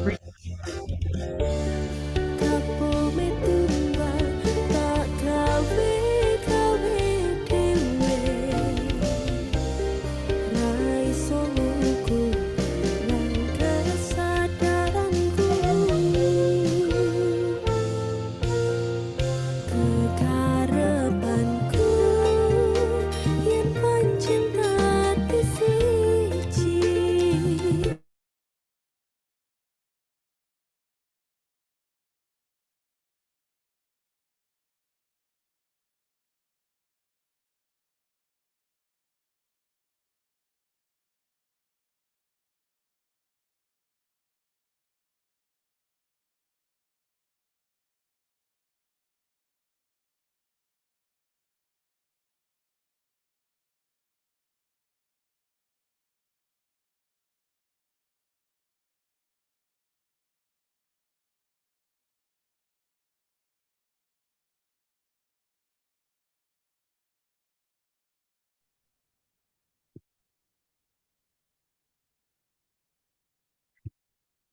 Kapome tumbang tak gawe dhewe ra iso ngukur nang kesadaranku kekarepanku yen pancen ati siji.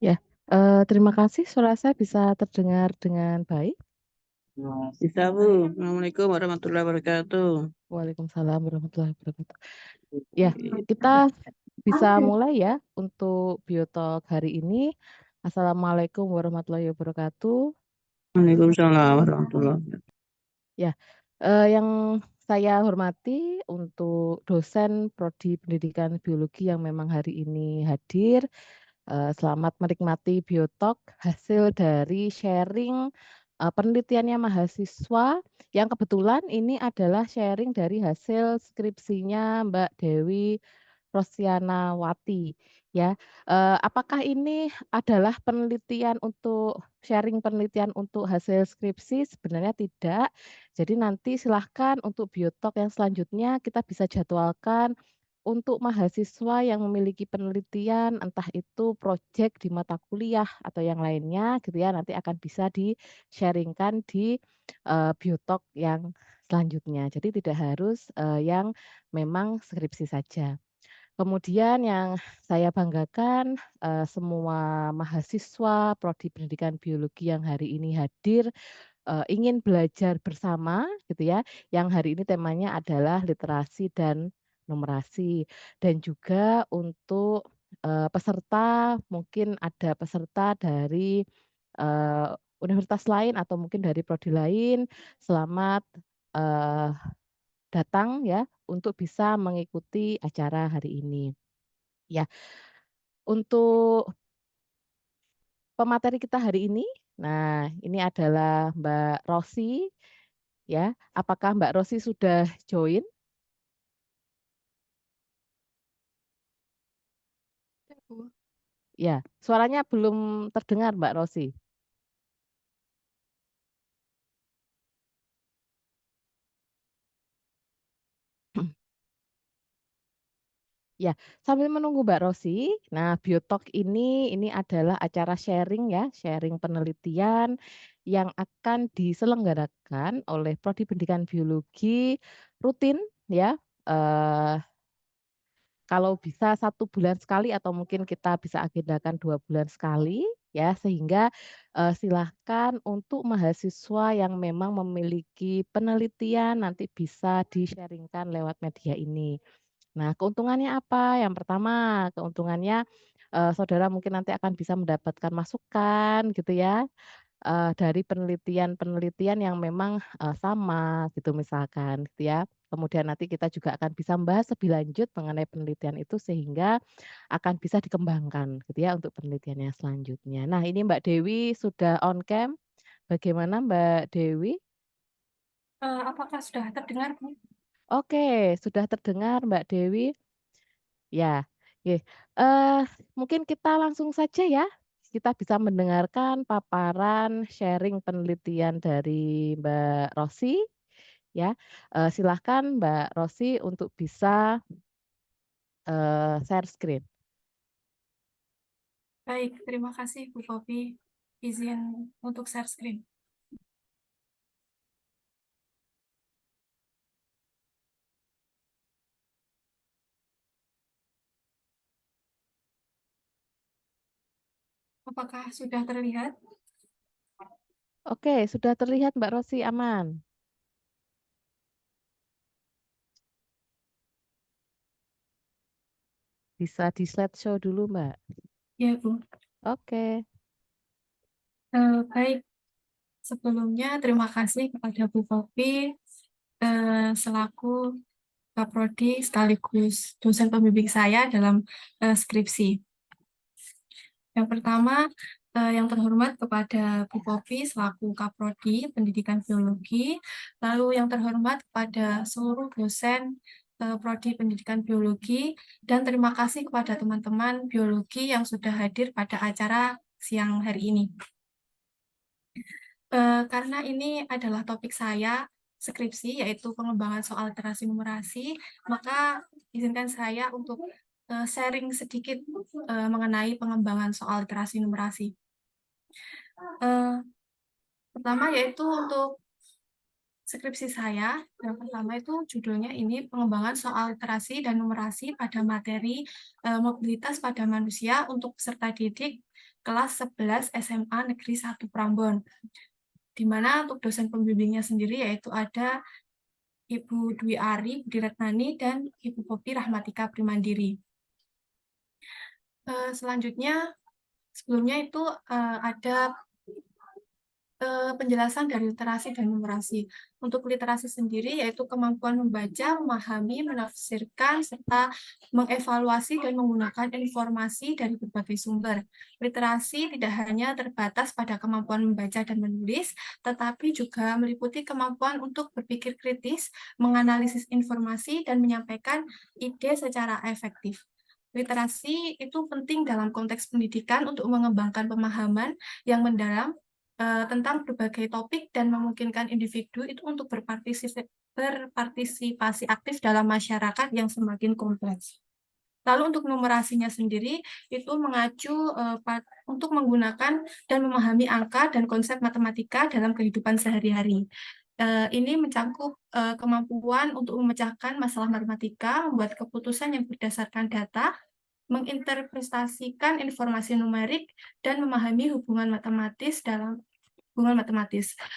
Ya, terima kasih. Suara saya bisa terdengar dengan baik. Bisa, Bu. Assalamualaikum warahmatullahi wabarakatuh. Waalaikumsalam warahmatullahi wabarakatuh. Ya, kita bisa mulai ya untuk Biotalk hari ini. Assalamualaikum warahmatullahi wabarakatuh. Waalaikumsalam warahmatullahi wabarakatuh. Ya, yang saya hormati untuk dosen Prodi Pendidikan Biologi yang memang hari ini hadir. Selamat menikmati Biotalk, hasil dari sharing penelitiannya mahasiswa yang kebetulan ini adalah sharing dari hasil skripsinya Mbak Dewi Rosyanawati ya. Apakah ini adalah penelitian untuk sharing penelitian untuk hasil skripsi? Sebenarnya tidak. Jadi nanti silahkan untuk Biotalk yang selanjutnya kita bisa jadwalkan untuk mahasiswa yang memiliki penelitian, entah itu proyek di mata kuliah atau yang lainnya gitu ya, nanti akan bisa di-sharing-kan di, Biotalk yang selanjutnya. Jadi tidak harus, yang memang skripsi saja. Kemudian yang saya banggakan, semua mahasiswa prodi pendidikan biologi yang hari ini hadir, ingin belajar bersama gitu ya, yang hari ini temanya adalah literasi dan numerasi. Dan juga untuk, peserta, mungkin ada peserta dari, eee, universitas lain atau mungkin dari prodi lain, selamat, eee, datang ya, untuk bisa mengikuti acara hari ini. Ya, untuk pemateri kita hari ini, nah ini adalah Mbak Rosy ya. Apakah Mbak Rosy sudah join? Ya, suaranya belum terdengar Mbak Rosy. Ya, sambil menunggu Mbak Rosy, nah Biotalk ini adalah acara sharing ya, sharing penelitian yang akan diselenggarakan oleh Prodi Pendidikan Biologi rutin ya, eee kalau bisa 1 bulan sekali atau mungkin kita bisa agendakan 2 bulan sekali ya, sehingga, silahkan untuk mahasiswa yang memang memiliki penelitian nanti bisa di-sharing-kan lewat media ini. Nah, keuntungannya apa? Yang pertama, keuntungannya, saudara mungkin nanti akan bisa mendapatkan masukan gitu ya, dari penelitian-penelitian yang memang, sama gitu misalkan gitu ya. Kemudian nanti kita juga akan bisa membahas lebih lanjut mengenai penelitian itu sehingga akan bisa dikembangkan gitu ya untuk penelitiannya selanjutnya. Nah ini Mbak Dewi sudah on cam, bagaimana Mbak Dewi? Apakah sudah terdengar, Bu? Oke, sudah terdengar Mbak Dewi? Ya, oke. Eee, Mungkin kita langsung saja ya, kita bisa mendengarkan paparan sharing penelitian dari Mbak Rosy, ya. Silahkan Mbak Rosy untuk bisa, share screen. Baik, terima kasih Bu Popi. Izin untuk share screen. Apakah sudah terlihat? Oke, sudah terlihat Mbak Rosi aman. Bisa di slideshow dulu, Mbak. Ya, Bu. Oke. Baik, sebelumnya terima kasih kepada Bu Popi selaku Kaprodi sekaligus dosen pembimbing saya dalam skripsi. Yang pertama, yang terhormat kepada Bu Popi selaku Kaprodi Pendidikan Biologi, lalu yang terhormat kepada seluruh dosen Prodi Pendidikan Biologi, dan terima kasih kepada teman-teman biologi yang sudah hadir pada acara siang hari ini. Karena ini adalah topik saya skripsi, yaitu pengembangan soal literasi numerasi, maka izinkan saya untuk sharing sedikit mengenai pengembangan soal literasi numerasi. Pertama yaitu untuk skripsi saya, yang pertama itu judulnya ini pengembangan soal literasi dan numerasi pada materi mobilitas pada manusia untuk peserta didik kelas 11 SMA Negeri 1 Prambon. Di mana untuk dosen pembimbingnya sendiri yaitu ada Ibu Dwi Ari Budi Retnani dan Ibu Popi Rahmatika Primandiri. Selanjutnya, sebelumnya itu ada penjelasan dari literasi dan numerasi. Untuk literasi sendiri yaitu kemampuan membaca, memahami, menafsirkan, serta mengevaluasi dan menggunakan informasi dari berbagai sumber. Literasi tidak hanya terbatas pada kemampuan membaca dan menulis, tetapi juga meliputi kemampuan untuk berpikir kritis, menganalisis informasi, dan menyampaikan ide secara efektif. Literasi itu penting dalam konteks pendidikan untuk mengembangkan pemahaman yang mendalam tentang berbagai topik dan memungkinkan individu itu untuk berpartisipasi aktif dalam masyarakat yang semakin kompleks. Lalu untuk numerasinya sendiri itu mengacu untuk menggunakan dan memahami angka dan konsep matematika dalam kehidupan sehari-hari. Ini mencakup kemampuan untuk memecahkan masalah matematika, membuat keputusan yang berdasarkan data, menginterpretasikan informasi numerik, dan memahami hubungan matematis.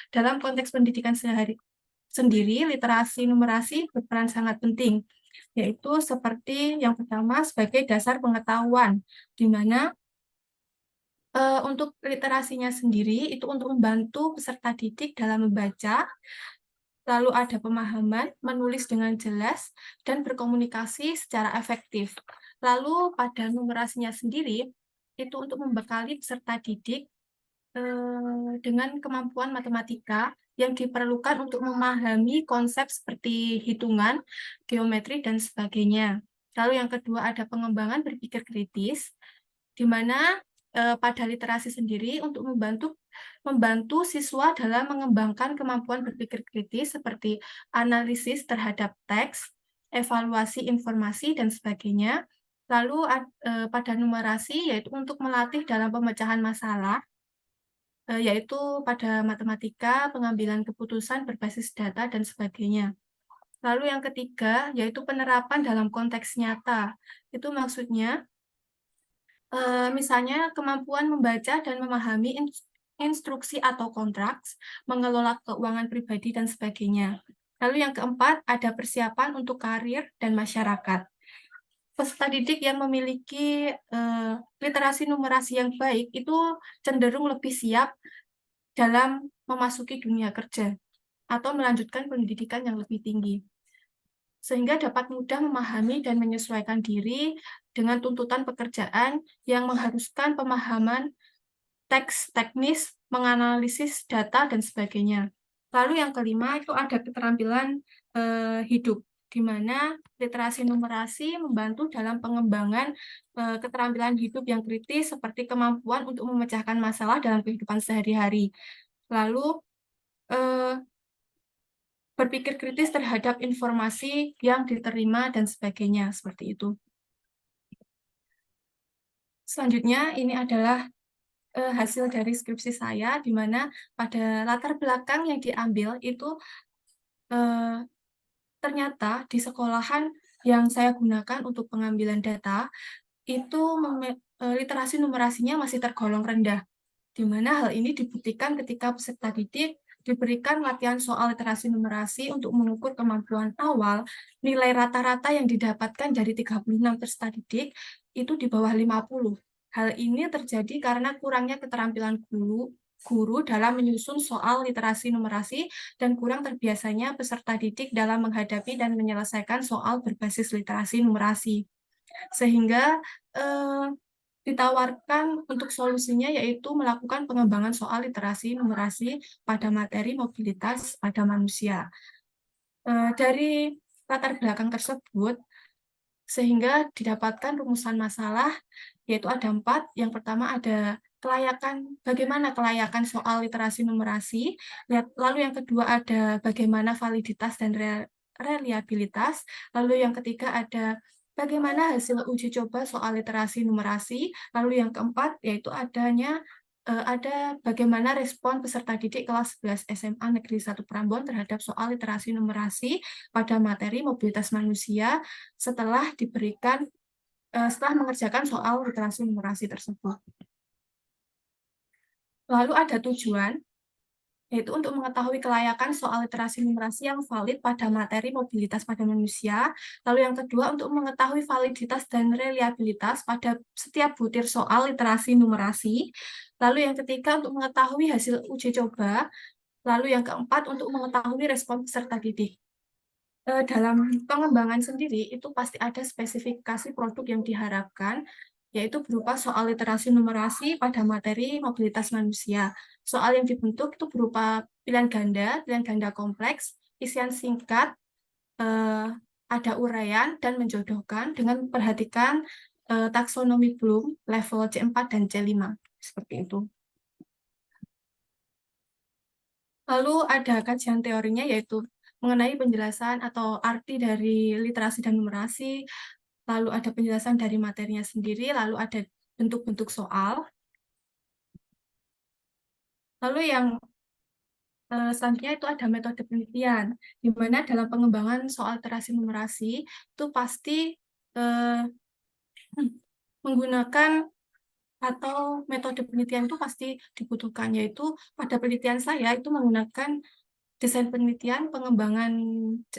Dalam konteks pendidikan sendiri, literasi numerasi berperan sangat penting, yaitu seperti yang pertama sebagai dasar pengetahuan, di mana untuk literasinya sendiri itu untuk membantu peserta didik dalam membaca, lalu ada pemahaman, menulis dengan jelas, dan berkomunikasi secara efektif. Lalu pada numerasinya sendiri, itu untuk membekali peserta didik dengan kemampuan matematika yang diperlukan untuk memahami konsep seperti hitungan, geometri, dan sebagainya. Lalu yang kedua ada pengembangan berpikir kritis, di mana pada literasi sendiri untuk membantu siswa dalam mengembangkan kemampuan berpikir kritis seperti analisis terhadap teks, evaluasi informasi, dan sebagainya. Lalu pada numerasi yaitu untuk melatih dalam pemecahan masalah, yaitu pada matematika, pengambilan keputusan berbasis data, dan sebagainya. Lalu yang ketiga yaitu penerapan dalam konteks nyata. Itu maksudnya misalnya kemampuan membaca dan memahami instruksi atau kontrak, mengelola keuangan pribadi, dan sebagainya. Lalu yang keempat, ada persiapan untuk karir dan masyarakat. Peserta didik yang memiliki literasi numerasi yang baik itu cenderung lebih siap dalam memasuki dunia kerja atau melanjutkan pendidikan yang lebih tinggi, sehingga dapat mudah memahami dan menyesuaikan diri dengan tuntutan pekerjaan yang mengharuskan pemahaman teks teknis, menganalisis data, dan sebagainya. Lalu yang kelima itu ada keterampilan hidup, di mana literasi numerasi membantu dalam pengembangan keterampilan hidup yang kritis seperti kemampuan untuk memecahkan masalah dalam kehidupan sehari-hari. Lalu berpikir kritis terhadap informasi yang diterima dan sebagainya, seperti itu. Selanjutnya ini adalah hasil dari skripsi saya, di mana pada latar belakang yang diambil itu ternyata di sekolahan yang saya gunakan untuk pengambilan data itu literasi numerasinya masih tergolong rendah, di mana hal ini dibuktikan ketika peserta didik diberikan latihan soal literasi numerasi untuk mengukur kemampuan awal, nilai rata-rata yang didapatkan dari 36 peserta didik itu di bawah 50. Hal ini terjadi karena kurangnya keterampilan guru dalam menyusun soal literasi numerasi dan kurang terbiasanya peserta didik dalam menghadapi dan menyelesaikan soal berbasis literasi numerasi. Sehingga ditawarkan untuk solusinya yaitu melakukan pengembangan soal literasi numerasi pada materi mobilitas pada manusia. Dari latar belakang tersebut, sehingga didapatkan rumusan masalah, yaitu ada 4. Yang pertama ada bagaimana kelayakan soal literasi numerasi, lalu yang kedua ada bagaimana validitas dan reliabilitas, lalu yang ketiga ada bagaimana hasil uji coba soal literasi numerasi, lalu yang keempat yaitu ada bagaimana respon peserta didik kelas 11 SMA Negeri 1 Prambon terhadap soal literasi numerasi pada materi mobilitas manusia setelah mengerjakan soal literasi numerasi tersebut. Lalu ada tujuan, yaitu untuk mengetahui kelayakan soal literasi numerasi yang valid pada materi mobilitas pada manusia. Lalu yang kedua, untuk mengetahui validitas dan reliabilitas pada setiap butir soal literasi numerasi. Lalu yang ketiga, untuk mengetahui hasil uji coba. Lalu yang keempat, untuk mengetahui respon peserta didik. Dalam pengembangan sendiri, itu pasti ada spesifikasi produk yang diharapkan, yaitu berupa soal literasi numerasi pada materi mobilitas manusia. Soal yang dibentuk itu berupa pilihan ganda kompleks, isian singkat, ada uraian, dan menjodohkan dengan memperhatikan taksonomi Bloom, level C4 dan C5. Seperti itu. Lalu ada kajian teorinya, yaitu mengenai penjelasan atau arti dari literasi dan numerasi, lalu ada penjelasan dari materinya sendiri, lalu ada bentuk-bentuk soal. Lalu yang selanjutnya itu ada metode penelitian, di mana dalam pengembangan soal literasi numerasi itu pasti menggunakan atau metode penelitian itu pasti dibutuhkan, yaitu pada penelitian saya itu menggunakan desain penelitian, pengembangan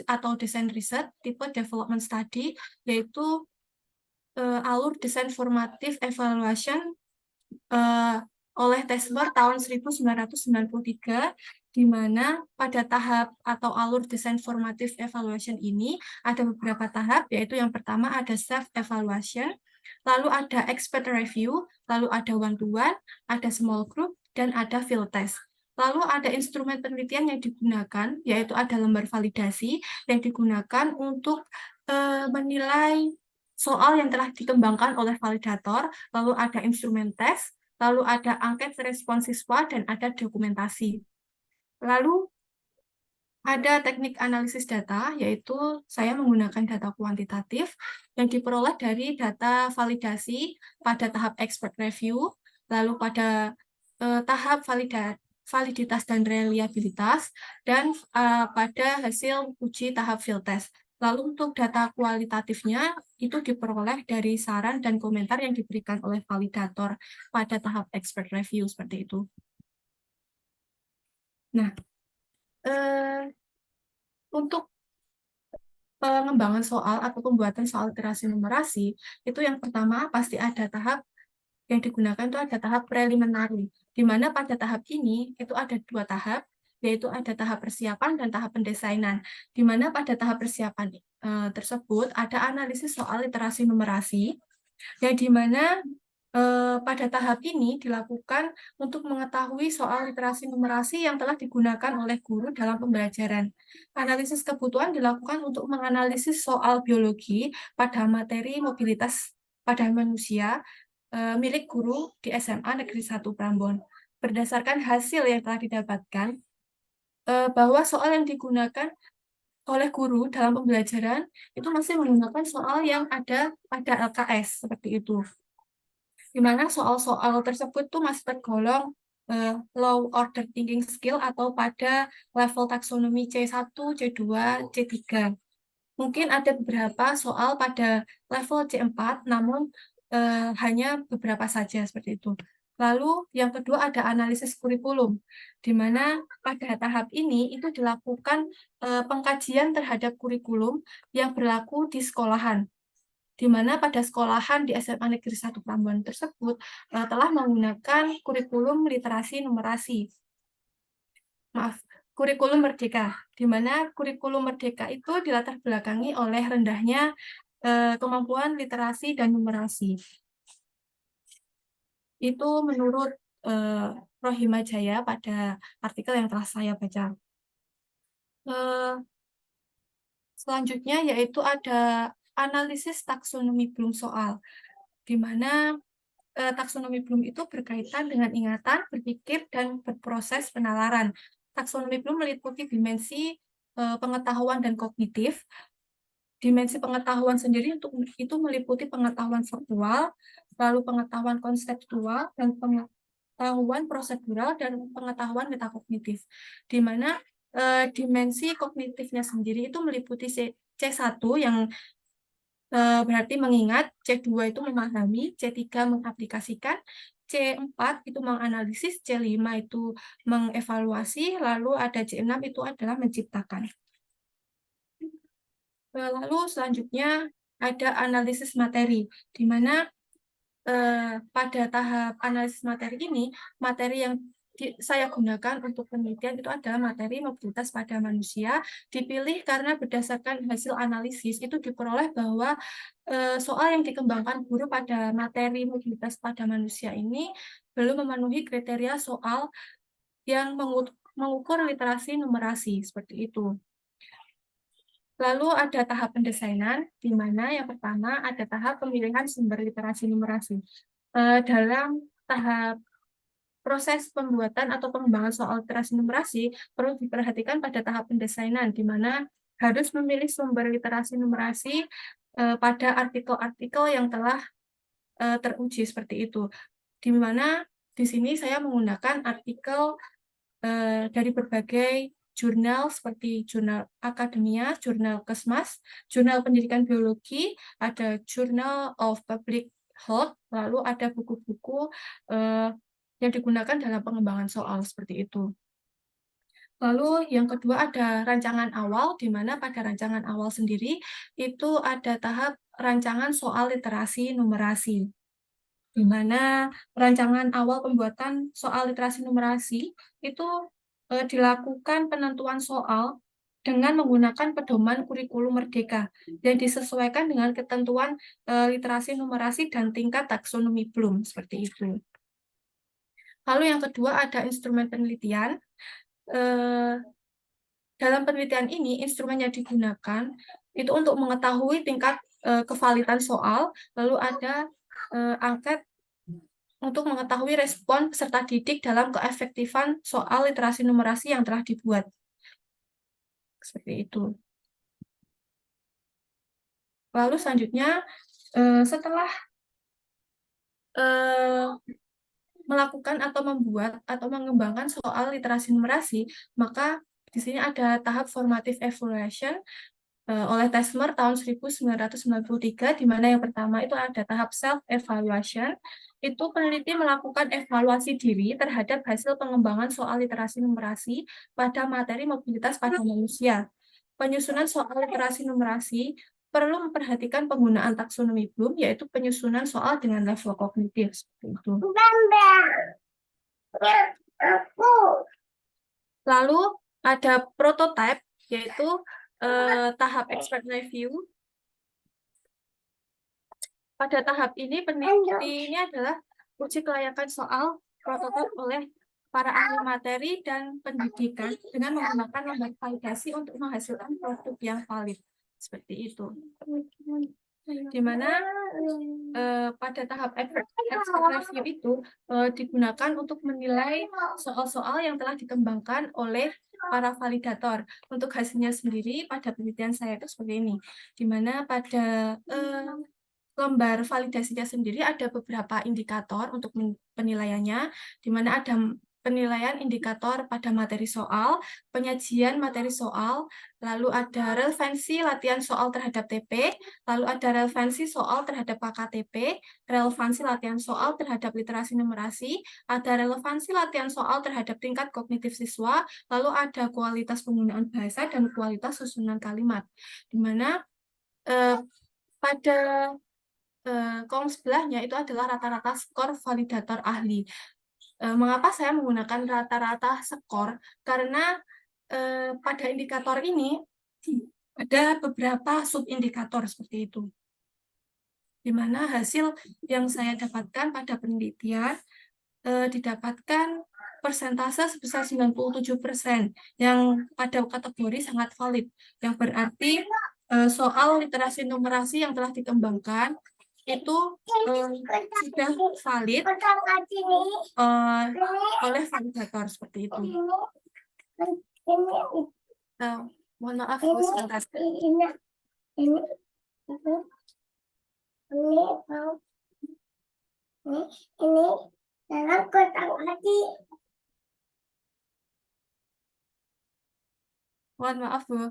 atau desain riset tipe development study, yaitu alur desain formative evaluation oleh Tesmer tahun 1993, di mana pada tahap atau alur desain formative evaluation ini ada beberapa tahap, yaitu yang pertama ada self-evaluation, lalu ada expert review, lalu ada one-to-one, ada small group, dan ada field test. Lalu ada instrumen penelitian yang digunakan, yaitu ada lembar validasi yang digunakan untuk menilai soal yang telah dikembangkan oleh validator, lalu ada instrumen tes, lalu ada angket respon siswa, dan ada dokumentasi. Lalu ada teknik analisis data, yaitu saya menggunakan data kuantitatif yang diperoleh dari data validasi pada tahap expert review, lalu pada tahap validitas dan reliabilitas, dan pada hasil uji tahap field test. Lalu untuk data kualitatifnya itu diperoleh dari saran dan komentar yang diberikan oleh validator pada tahap expert review, seperti itu. Nah, untuk pengembangan soal atau pembuatan soal literasi numerasi, itu yang pertama pasti ada tahap yang digunakan itu ada tahap preliminary, di mana pada tahap ini itu ada 2 tahap, yaitu ada tahap persiapan dan tahap pendesainan, di mana pada tahap persiapan tersebut ada analisis soal literasi numerasi, yang di mana pada tahap ini dilakukan untuk mengetahui soal literasi numerasi yang telah digunakan oleh guru dalam pembelajaran. Analisis kebutuhan dilakukan untuk menganalisis soal biologi pada materi mobilitas pada manusia milik guru di SMA Negeri 1 Prambon. Berdasarkan hasil yang telah didapatkan, bahwa soal yang digunakan oleh guru dalam pembelajaran itu masih menggunakan soal yang ada pada LKS, seperti itu. Di mana soal-soal tersebut tuh masih tergolong low order thinking skill atau pada level taksonomi C1, C2, C3. Mungkin ada beberapa soal pada level C4, namun hanya beberapa saja seperti itu. Lalu yang kedua ada analisis kurikulum, di mana pada tahap ini itu dilakukan pengkajian terhadap kurikulum yang berlaku di sekolahan, di mana pada sekolahan di SMA Negeri 1 Prambanan tersebut telah menggunakan kurikulum literasi numerasi. Maaf, kurikulum merdeka, di mana kurikulum merdeka itu dilatar belakangi oleh rendahnya kemampuan literasi dan numerasi. Itu menurut Rohima Jaya pada artikel yang telah saya baca. Selanjutnya yaitu ada analisis taksonomi Bloom soal, di mana taksonomi Bloom itu berkaitan dengan ingatan, berpikir, dan berproses penalaran. Taksonomi Bloom meliputi dimensi pengetahuan dan kognitif. Dimensi pengetahuan sendiri itu meliputi pengetahuan faktual, lalu pengetahuan konseptual, dan pengetahuan prosedural, dan pengetahuan metakognitif. Di mana dimensi kognitifnya sendiri itu meliputi C1 yang berarti mengingat, C2 itu memahami, C3 mengaplikasikan, C4 itu menganalisis, C5 itu mengevaluasi, lalu ada C6 itu adalah menciptakan. Lalu selanjutnya ada analisis materi, di mana pada tahap analisis materi ini, materi yang saya gunakan untuk penelitian itu adalah materi mobilitas pada manusia, dipilih karena berdasarkan hasil analisis itu diperoleh bahwa soal yang dikembangkan guru pada materi mobilitas pada manusia ini belum memenuhi kriteria soal yang mengukur literasi numerasi, seperti itu. Lalu ada tahap pendesainan, di mana yang pertama ada tahap pemilihan sumber literasi numerasi. Dalam tahap proses pembuatan atau pengembangan soal literasi numerasi, perlu diperhatikan pada tahap pendesainan, di mana harus memilih sumber literasi numerasi pada artikel-artikel yang telah teruji seperti itu. Di mana di sini saya menggunakan artikel dari berbagai jurnal seperti jurnal Akademia, jurnal Kesmas, jurnal Pendidikan Biologi, ada Journal of Public Health, lalu ada buku-buku yang digunakan dalam pengembangan soal seperti itu. Lalu yang kedua ada rancangan awal, di mana pada rancangan awal sendiri itu ada tahap rancangan soal literasi numerasi, di mana rancangan awal pembuatan soal literasi numerasi itu dilakukan penentuan soal dengan menggunakan pedoman kurikulum merdeka yang disesuaikan dengan ketentuan literasi numerasi dan tingkat taksonomi Bloom, seperti itu. Lalu yang kedua ada instrumen penelitian. Dalam penelitian ini, instrumen yang digunakan itu untuk mengetahui tingkat kevalidan soal, lalu ada angket untuk mengetahui respon peserta didik dalam keefektifan soal literasi numerasi yang telah dibuat. Seperti itu. Lalu selanjutnya, setelah melakukan atau membuat atau mengembangkan soal literasi numerasi, maka di sini ada tahap formative evaluation oleh Tesmer tahun 1993, di mana yang pertama itu ada tahap self-evaluation. Itu peneliti melakukan evaluasi diri terhadap hasil pengembangan soal literasi numerasi pada materi mobilitas pada manusia. Penyusunan soal literasi numerasi perlu memperhatikan penggunaan taksonomi Bloom, yaitu penyusunan soal dengan level kognitif. Seperti itu. Lalu ada prototype, yaitu tahap expert review. Pada tahap ini peneliti ini adalah uji kelayakan soal prototipe oleh para ahli materi dan pendidikan dengan menggunakan lembaga validasi untuk menghasilkan produk yang valid, seperti itu. Di mana pada tahap expert review itu digunakan untuk menilai soal-soal yang telah dikembangkan oleh para validator. Untuk hasilnya sendiri pada penelitian saya itu seperti ini, di mana pada lembar validasinya sendiri ada beberapa indikator untuk penilaiannya, di mana ada penilaian indikator pada materi soal, penyajian materi soal, lalu ada relevansi latihan soal terhadap TP, lalu ada relevansi soal terhadap KKTP, relevansi latihan soal terhadap literasi numerasi, ada relevansi latihan soal terhadap tingkat kognitif siswa, lalu ada kualitas penggunaan bahasa dan kualitas susunan kalimat. Di mana pada kolom sebelahnya itu adalah rata-rata skor validator ahli. Mengapa saya menggunakan rata-rata skor? Karena pada indikator ini ada beberapa subindikator seperti itu, di mana hasil yang saya dapatkan pada penelitian didapatkan persentase sebesar 97% yang pada kategori sangat valid, yang berarti soal literasi numerasi yang telah dikembangkan itu sudah valid oleh validator seperti itu. Mohon maaf, sebentar. Dalam kotak hati. Mohon maaf, Bu.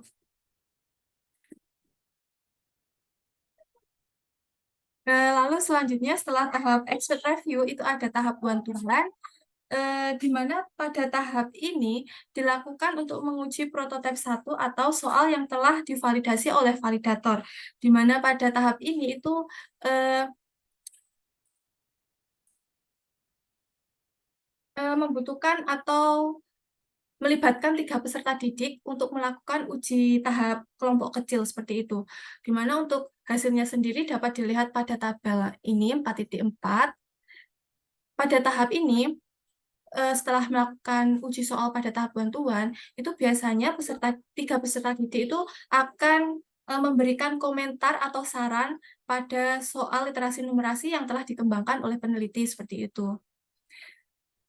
Lalu selanjutnya setelah tahap expert review itu ada tahap bantuan, di mana pada tahap ini dilakukan untuk menguji prototipe 1 atau soal yang telah divalidasi oleh validator, di mana pada tahap ini itu membutuhkan atau melibatkan 3 peserta didik untuk melakukan uji tahap kelompok kecil seperti itu. Di mana untuk hasilnya sendiri dapat dilihat pada tabel ini 4.4. Pada tahap ini, setelah melakukan uji soal pada tahap bantuan, itu biasanya 3 peserta didik itu akan memberikan komentar atau saran pada soal literasi numerasi yang telah dikembangkan oleh peneliti seperti itu.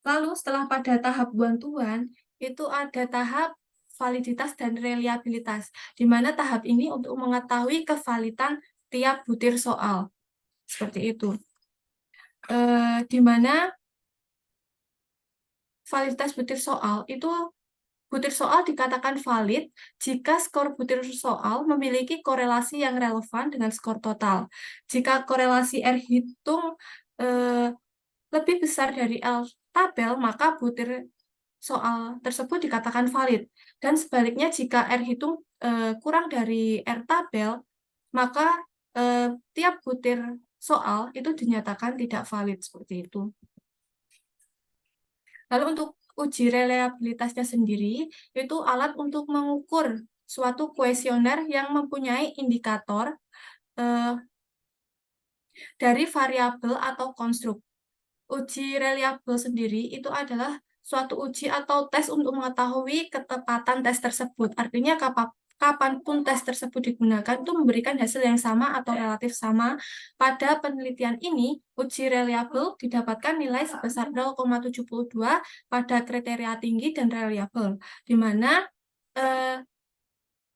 Lalu setelah pada tahap bantuan, itu ada tahap validitas dan reliabilitas, di mana tahap ini untuk mengetahui kevalidan tiap butir soal. Seperti itu. Di mana validitas butir soal itu butir soal dikatakan valid jika skor butir soal memiliki korelasi yang relevan dengan skor total. Jika korelasi R hitung lebih besar dari L tabel, maka butir soal tersebut dikatakan valid. Dan sebaliknya jika R hitung kurang dari R tabel, maka tiap butir soal itu dinyatakan tidak valid seperti itu. Lalu untuk uji reliabilitasnya sendiri, itu alat untuk mengukur suatu kuesioner yang mempunyai indikator dari variabel atau konstruk. Uji reliable sendiri itu adalah suatu uji atau tes untuk mengetahui ketepatan tes tersebut. Artinya kapanpun tes tersebut digunakan itu memberikan hasil yang sama atau relatif sama. Pada penelitian ini, uji reliable didapatkan nilai sebesar 0,72 pada kriteria tinggi dan reliable, di mana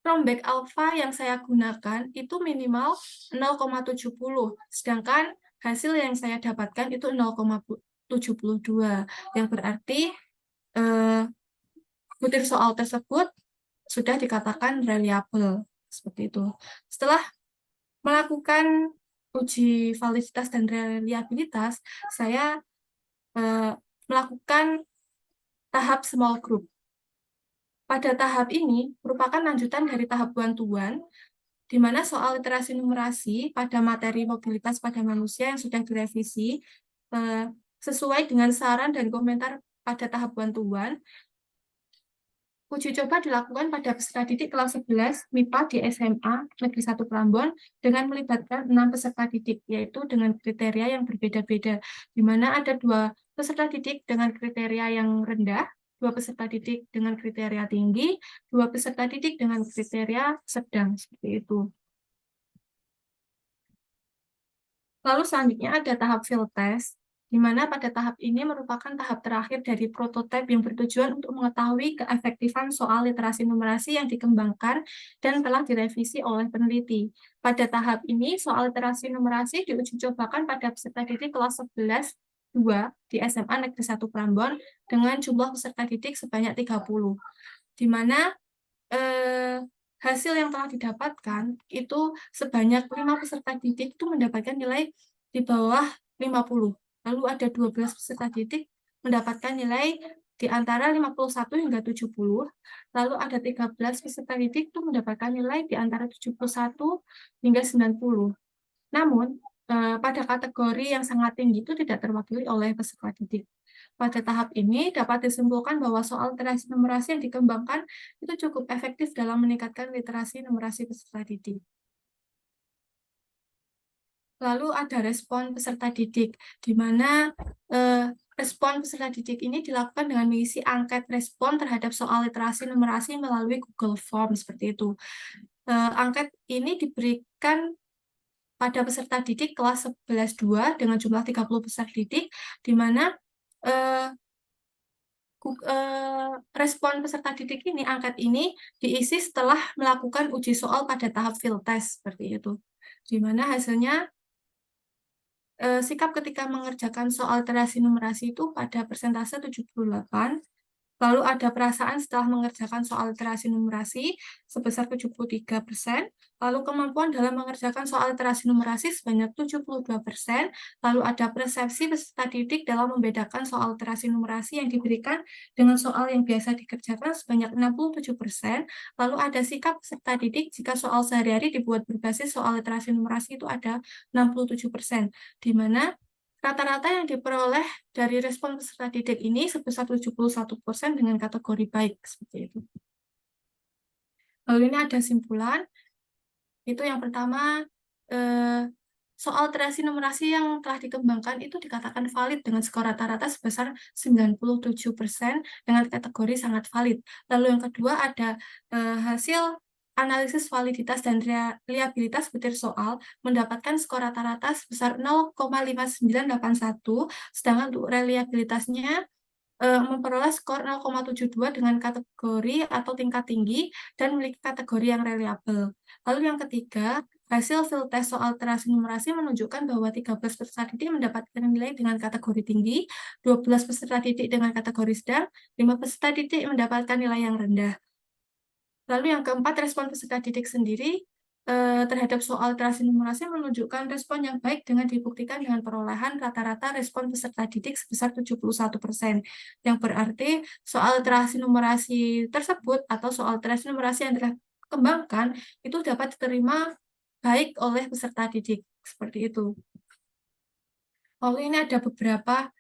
rombek alfa yang saya gunakan itu minimal 0,70, sedangkan hasil yang saya dapatkan itu 0,72, yang berarti butir soal tersebut sudah dikatakan reliable, seperti itu. Setelah melakukan uji validitas dan reliabilitas, saya melakukan tahap small group. Pada tahap ini merupakan lanjutan dari tahap bantuan, di mana soal literasi numerasi pada materi mobilitas pada manusia yang sudah direvisi sesuai dengan saran dan komentar pada tahap bantuan. Uji coba dilakukan pada peserta didik kelas 11 MIPA di SMA Negeri 1 Prambon dengan melibatkan 6 peserta didik, yaitu dengan kriteria yang berbeda-beda, di mana ada 2 peserta didik dengan kriteria yang rendah, 2 peserta didik dengan kriteria tinggi, 2 peserta didik dengan kriteria sedang, seperti itu. Lalu selanjutnya ada tahap field test, di mana pada tahap ini merupakan tahap terakhir dari prototipe yang bertujuan untuk mengetahui keefektifan soal literasi numerasi yang dikembangkan dan telah direvisi oleh peneliti. Pada tahap ini, soal literasi numerasi diuji cobakan pada peserta didik kelas 11 2 di SMA Negeri 1 Prambon dengan jumlah peserta didik sebanyak 30, di mana hasil yang telah didapatkan itu sebanyak 5 peserta didik itu mendapatkan nilai di bawah 50. Lalu ada 12 peserta didik mendapatkan nilai di antara 51 hingga 70. Lalu ada 13 peserta didik itu mendapatkan nilai di antara 71 hingga 90. Namun, pada kategori yang sangat tinggi itu tidak terwakili oleh peserta didik. Pada tahap ini dapat disimpulkan bahwa soal literasi numerasi yang dikembangkan itu cukup efektif dalam meningkatkan literasi numerasi peserta didik. Lalu ada respon peserta didik, di mana respon peserta didik ini dilakukan dengan mengisi angket respon terhadap soal literasi numerasi melalui Google Form seperti itu. Angket ini diberikan pada peserta didik kelas 11-2 dengan jumlah 30 peserta didik, di mana respon peserta didik ini, angket ini diisi setelah melakukan uji soal pada tahap field test seperti itu, di mana hasilnya sikap ketika mengerjakan soal literasi numerasi itu pada persentase 78, lalu ada perasaan setelah mengerjakan soal literasi numerasi sebesar 73%, lalu kemampuan dalam mengerjakan soal literasi numerasi sebanyak 72%, lalu ada persepsi peserta didik dalam membedakan soal literasi numerasi yang diberikan dengan soal yang biasa dikerjakan sebanyak 67%, lalu ada sikap peserta didik jika soal sehari-hari dibuat berbasis soal literasi numerasi itu ada 67%, di mana rata-rata yang diperoleh dari respon peserta didik ini sebesar 71% dengan kategori baik, seperti itu. Lalu ini ada simpulan, itu yang pertama, soal literasi numerasi yang telah dikembangkan itu dikatakan valid dengan skor rata-rata sebesar 97% dengan kategori sangat valid. Lalu yang kedua ada hasil analisis validitas dan reliabilitas butir soal mendapatkan skor rata-rata sebesar 0,5981, sedangkan untuk reliabilitasnya memperoleh skor 0,72 dengan kategori atau tingkat tinggi dan memiliki kategori yang reliabel. Lalu yang ketiga, hasil field test soal literasi numerasi menunjukkan bahwa 13 peserta didik mendapatkan nilai dengan kategori tinggi, 12 peserta didik dengan kategori sedang, 5 peserta didik mendapatkan nilai yang rendah. Lalu yang keempat, respon peserta didik sendiri terhadap soal literasi numerasi menunjukkan respon yang baik dengan dibuktikan dengan perolehan rata-rata respon peserta didik sebesar 71%, yang berarti soal literasi numerasi tersebut atau soal literasi numerasi yang telah dikembangkan itu dapat diterima baik oleh peserta didik, seperti itu. Lalu ini ada beberapa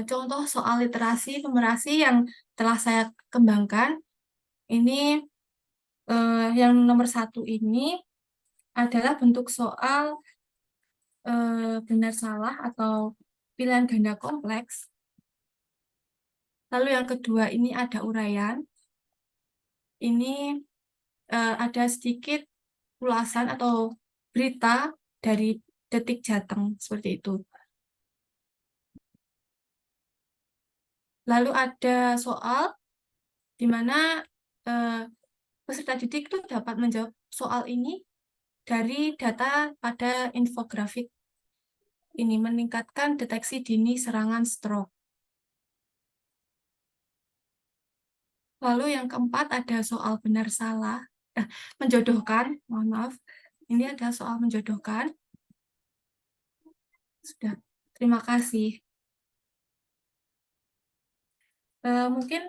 contoh soal literasi numerasi yang telah saya kembangkan. Ini yang nomor 1 ini adalah bentuk soal benar salah atau pilihan ganda kompleks. Lalu yang kedua ini ada uraian. Ini ada sedikit ulasan atau berita dari Detik Jateng, seperti itu. Lalu ada soal di mana peserta didik itu dapat menjawab soal ini dari data pada infografik ini meningkatkan deteksi dini serangan stroke. Lalu yang keempat ada soal benar salah, menjodohkan, mohon maaf, ini ada soal menjodohkan. Sudah, terima kasih. Mungkin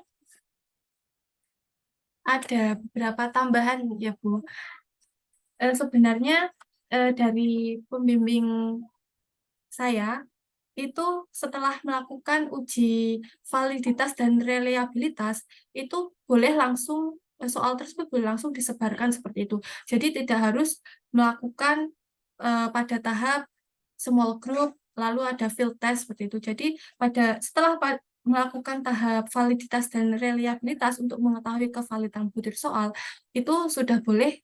ada beberapa tambahan ya Bu. Sebenarnya dari pembimbing saya itu setelah melakukan uji validitas dan reliabilitas itu boleh langsung soal tersebut boleh langsung disebarkan seperti itu. Jadi tidak harus melakukan pada tahap small group lalu ada field test seperti itu. Jadi setelah melakukan tahap validitas dan reliabilitas untuk mengetahui kevalidan butir soal itu sudah boleh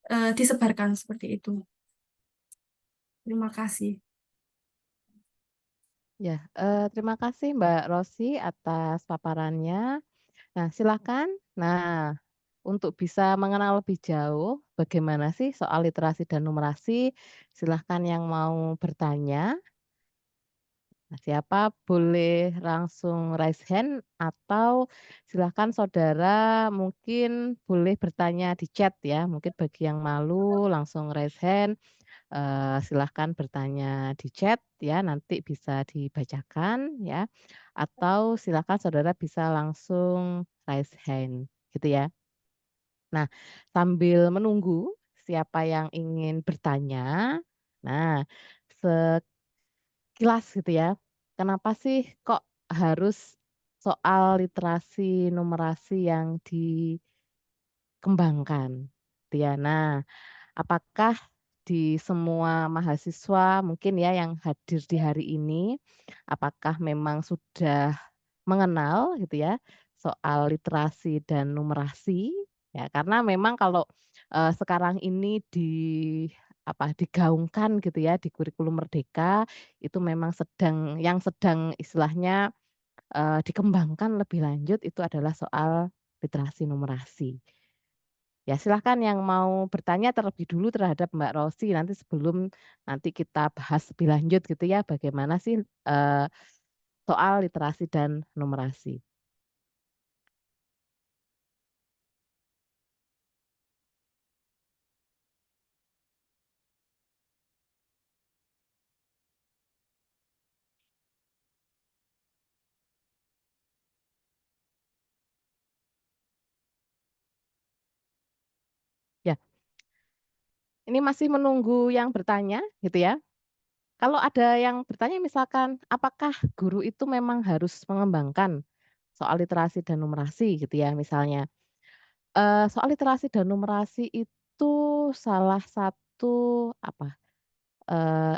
disebarkan seperti itu. Terima kasih. Ya, terima kasih Mbak Rosi atas paparannya. Nah, silakan. Nah, untuk bisa mengenal lebih jauh bagaimana sih soal literasi dan numerasi, silahkan yang mau bertanya. Nah, siapa boleh langsung raise hand atau silahkan saudara mungkin boleh bertanya di chat ya. Mungkin bagi yang malu langsung raise hand, silahkan bertanya di chat ya, nanti bisa dibacakan ya. Atau silahkan saudara bisa langsung raise hand gitu ya. Nah, sambil menunggu siapa yang ingin bertanya, nah sekilas gitu ya, kenapa sih kok harus soal literasi numerasi yang dikembangkan gitu ya. Nah, apakah di semua mahasiswa mungkin ya yang hadir di hari ini, apakah memang sudah mengenal gitu ya, soal literasi dan numerasi, ya karena memang kalau, sekarang ini digaungkan gitu ya di kurikulum merdeka, itu memang sedang istilahnya, dikembangkan lebih lanjut itu adalah soal literasi numerasi. Ya silahkan yang mau bertanya terlebih dulu terhadap Mbak Rosi nanti sebelum nanti kita bahas lebih lanjut gitu ya bagaimana sih, soal literasi dan numerasi. Ya, ini masih menunggu yang bertanya gitu ya. Kalau ada yang bertanya misalkan, apakah guru itu memang harus mengembangkan soal literasi dan numerasi gitu ya misalnya. Soal literasi dan numerasi itu salah satu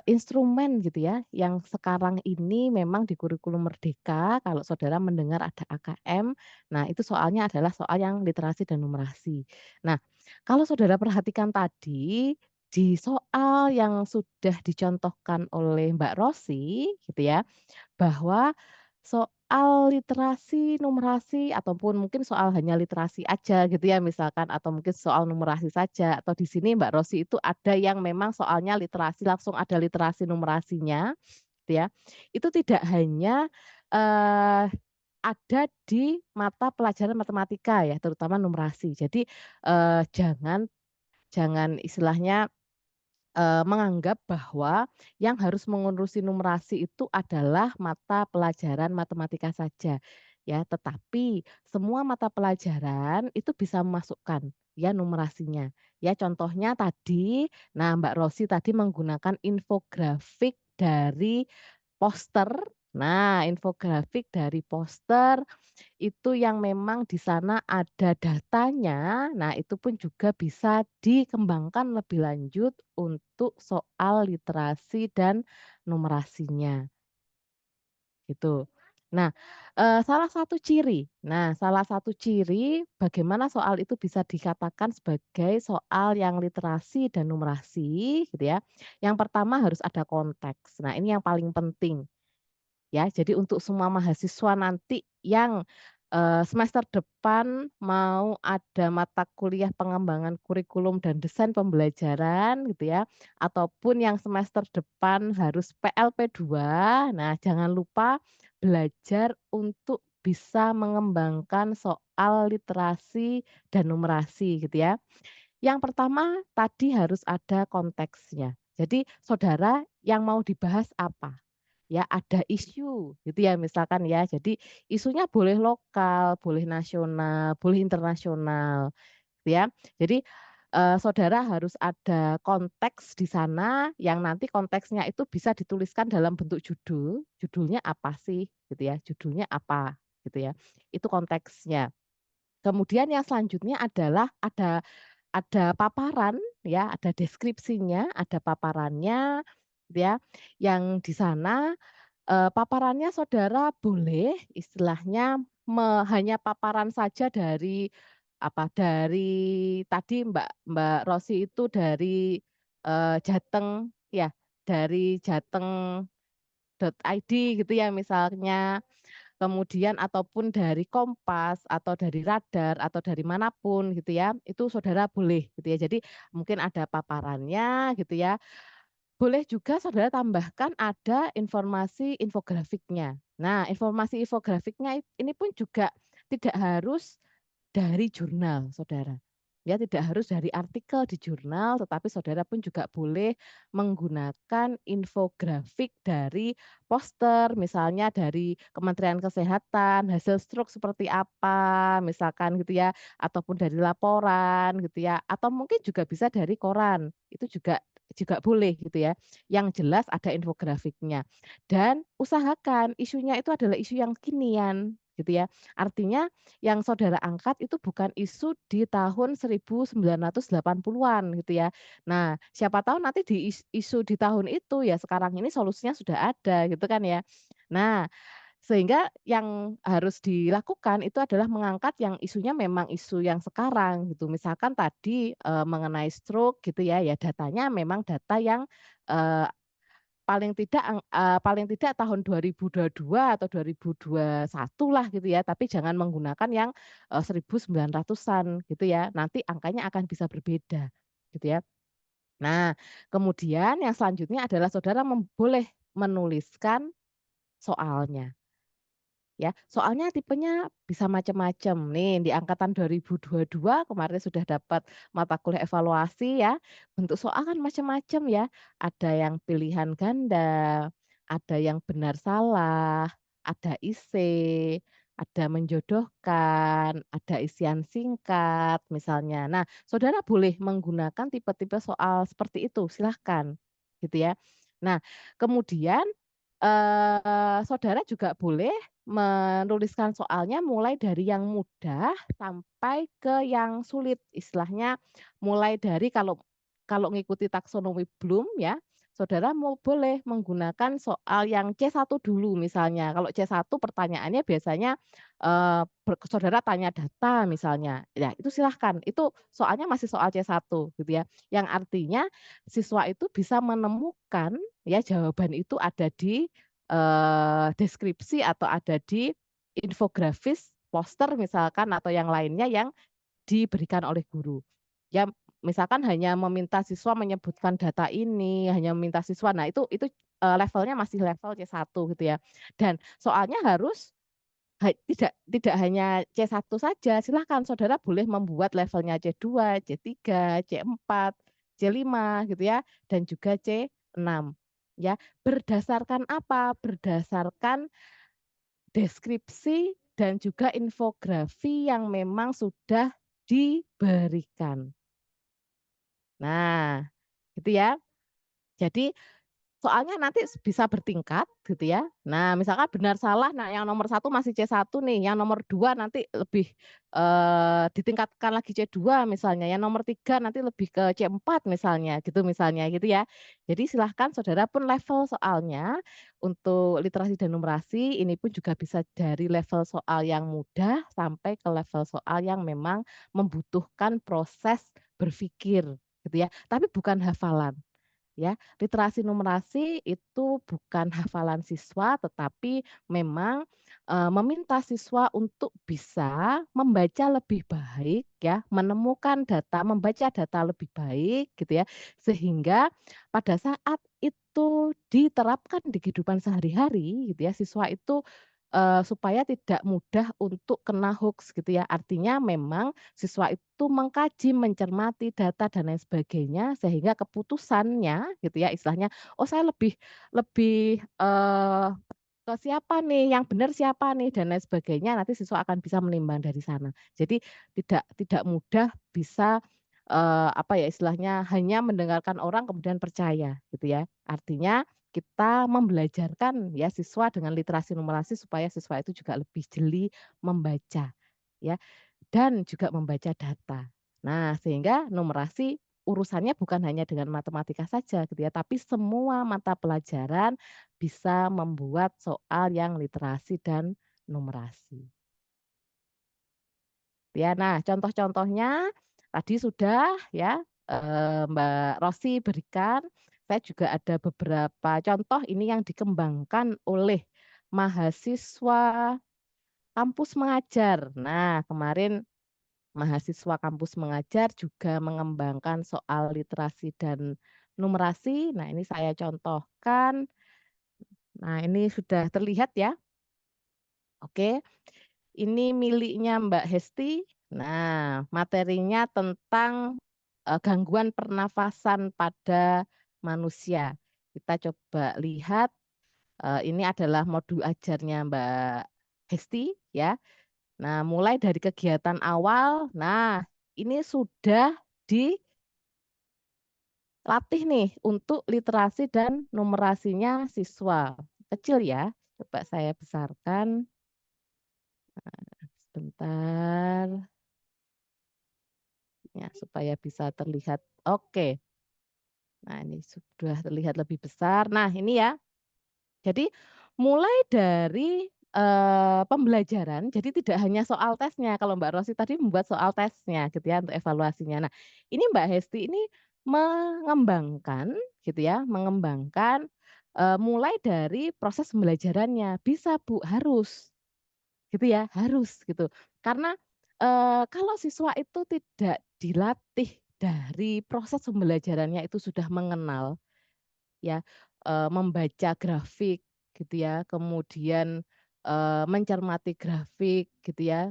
instrumen gitu ya yang sekarang ini memang di kurikulum merdeka kalau saudara mendengar ada AKM, nah itu soalnya adalah soal yang literasi dan numerasi. Nah, kalau saudara perhatikan tadi, di soal yang sudah dicontohkan oleh Mbak Rosi gitu ya, bahwa soal literasi, numerasi, ataupun mungkin soal hanya literasi aja gitu ya misalkan, atau mungkin soal numerasi saja, atau di sini Mbak Rosi itu ada yang memang soalnya literasi, langsung ada literasi numerasinya gitu ya. Itu tidak hanya, eee, ada di mata pelajaran matematika ya, terutama numerasi. Jadi, jangan jangan istilahnya menganggap bahwa yang harus mengurusi numerasi itu adalah mata pelajaran matematika saja, ya. Tetapi semua mata pelajaran itu bisa memasukkan ya numerasinya. Ya contohnya tadi, nah Mbak Rosi tadi menggunakan infografik dari poster. Nah, infografik dari poster itu yang memang di sana ada datanya, nah itu pun juga bisa dikembangkan lebih lanjut untuk soal literasi dan numerasinya, gitu. Nah, salah satu ciri bagaimana soal itu bisa dikatakan sebagai soal yang literasi dan numerasi gitu ya, yang pertama harus ada konteks. Nah ini yang paling penting. Ya, jadi untuk semua mahasiswa nanti yang, semester depan mau ada mata kuliah pengembangan kurikulum dan desain pembelajaran gitu ya, ataupun yang semester depan harus PLP 2, nah jangan lupa belajar untuk bisa mengembangkan soal literasi dan numerasi gitu ya. Yang pertama tadi harus ada konteksnya. Jadi saudara yang mau dibahas apa? Ya ada isu gitu ya misalkan ya. Jadi isunya boleh lokal, boleh nasional, boleh internasional gitu ya. Jadi, saudara harus ada konteks di sana yang nanti konteksnya itu bisa dituliskan dalam bentuk judul, judulnya apa sih gitu ya, judulnya apa gitu ya. Itu konteksnya. Kemudian yang selanjutnya adalah ada paparan ya, ada deskripsinya, ada paparannya gitu ya, yang di sana paparannya saudara boleh istilahnya hanya paparan saja dari dari tadi Mbak Rosi itu dari, Jateng ya, dari jateng.id gitu ya misalnya, kemudian ataupun dari Kompas atau dari Radar atau dari manapun gitu ya, itu saudara boleh gitu ya. Jadi mungkin ada paparannya gitu ya. boleh juga saudara tambahkan ada informasi infografiknya. Nah, informasi infografiknya ini pun juga tidak harus dari jurnal, saudara. Ya, tidak harus dari artikel di jurnal, tetapi saudara pun juga boleh menggunakan infografik dari poster, misalnya dari Kementerian Kesehatan, hasil stroke seperti apa, misalkan gitu ya, ataupun dari laporan gitu ya, atau mungkin juga bisa dari koran. Itu juga juga boleh gitu ya. Yang jelas ada infografiknya. Dan usahakan isunya itu adalah isu yang kekinian gitu ya. Artinya yang saudara angkat itu bukan isu di tahun 1980-an gitu ya. Nah, siapa tahu nanti di isu di tahun itu ya sekarang ini solusinya sudah ada gitu kan ya. Nah, sehingga yang harus dilakukan itu adalah mengangkat yang isunya memang isu yang sekarang gitu. Misalkan tadi mengenai stroke gitu ya, ya datanya memang data yang eh, paling tidak tahun 2022 atau 2021 lah gitu ya, tapi jangan menggunakan yang 1900-an gitu ya. Nanti angkanya akan bisa berbeda gitu ya. Nah, kemudian yang selanjutnya adalah saudara boleh menuliskan soalnya. Ya, soalnya tipenya bisa macam-macam. Nih, di angkatan 2022 kemarin sudah dapat mata kuliah evaluasi ya. Bentuk soal kan macam-macam ya. Ada yang pilihan ganda, ada yang benar salah, ada isi, ada menjodohkan, ada isian singkat misalnya. Nah, saudara boleh menggunakan tipe-tipe soal seperti itu, silahkan gitu ya. Nah, kemudian saudara juga boleh menuliskan soalnya mulai dari yang mudah sampai ke yang sulit. Istilahnya mulai dari kalau kalau ngikuti taksonomi Bloom ya, saudara mau boleh menggunakan soal yang C1 dulu misalnya. Kalau C1 pertanyaannya biasanya saudara tanya data misalnya. Ya, itu silahkan. Itu soalnya masih soal C1 gitu ya. Yang artinya siswa itu bisa menemukan ya jawaban itu ada di deskripsi atau ada di infografis, poster misalkan atau yang lainnya yang diberikan oleh guru. Ya, misalkan hanya meminta siswa menyebutkan data ini, hanya meminta siswa. Nah, itu levelnya masih level C1 gitu ya. Dan soalnya harus tidak hanya C1 saja, silahkan saudara boleh membuat levelnya C2, C3, C4, C5 gitu ya, dan juga C6. Ya, berdasarkan apa? Berdasarkan deskripsi dan juga infografi yang memang sudah diberikan. Nah, gitu ya. Jadi soalnya nanti bisa bertingkat gitu ya. Nah, misalkan benar salah, nah yang nomor 1 masih C1 nih, yang nomor 2 nanti lebih ditingkatkan lagi C2 misalnya, yang nomor 3 nanti lebih ke C4 misalnya gitu ya. Jadi silahkan saudara pun level soalnya untuk literasi dan numerasi ini pun juga bisa dari level soal yang mudah sampai ke level soal yang memang membutuhkan proses berpikir gitu ya. Tapi bukan hafalan. Ya, literasi numerasi itu bukan hafalan siswa, tetapi memang meminta siswa untuk bisa membaca lebih baik, ya, menemukan data, membaca data lebih baik, gitu ya, sehingga pada saat itu diterapkan di kehidupan sehari-hari, gitu ya, siswa itu supaya tidak mudah untuk kena hoax, gitu ya. Artinya memang siswa itu mengkaji, mencermati data dan lain sebagainya sehingga keputusannya gitu ya istilahnya, oh saya lebih lebih, ke siapa nih, yang benar siapa nih dan lain sebagainya nanti siswa akan bisa menimbang dari sana. Jadi tidak tidak mudah bisa, apa ya istilahnya, hanya mendengarkan orang kemudian percaya gitu ya. Artinya kita membelajarkan ya siswa dengan literasi numerasi supaya siswa itu juga lebih jeli membaca ya. Dan juga membaca data. Nah, sehingga numerasi urusannya bukan hanya dengan matematika saja gitu ya, tapi semua mata pelajaran bisa membuat soal yang literasi dan numerasi. Ya, nah contoh-contohnya tadi sudah ya Mbak Rosi berikan. Saya juga ada beberapa contoh ini yang dikembangkan oleh mahasiswa kampus mengajar. Nah, kemarin mahasiswa kampus mengajar juga mengembangkan soal literasi dan numerasi. Nah, ini saya contohkan. Nah, ini sudah terlihat ya. Oke, ini miliknya Mbak Hesti. Nah, materinya tentang gangguan pernafasan pada manusia. Kita coba lihat, ini adalah modul ajarnya Mbak Hesti ya. Nah, mulai dari kegiatan awal, nah ini sudah dilatih nih untuk literasi dan numerasinya siswa. Kecil ya, coba saya besarkan. Sebentar, ya supaya bisa terlihat. Oke, nah ini sudah terlihat lebih besar. Nah ini ya, jadi mulai dari pembelajaran, jadi tidak hanya soal tesnya. Kalau Mbak Rosi tadi membuat soal tesnya gitu ya untuk evaluasinya. Nah, ini Mbak Hesti ini mengembangkan gitu ya, mengembangkan mulai dari proses pembelajarannya. Bisa Bu, harus gitu ya, harus gitu. Karena kalau siswa itu tidak dilatih dari proses pembelajarannya itu sudah mengenal ya, membaca grafik gitu ya, kemudian, mencermati grafik gitu ya,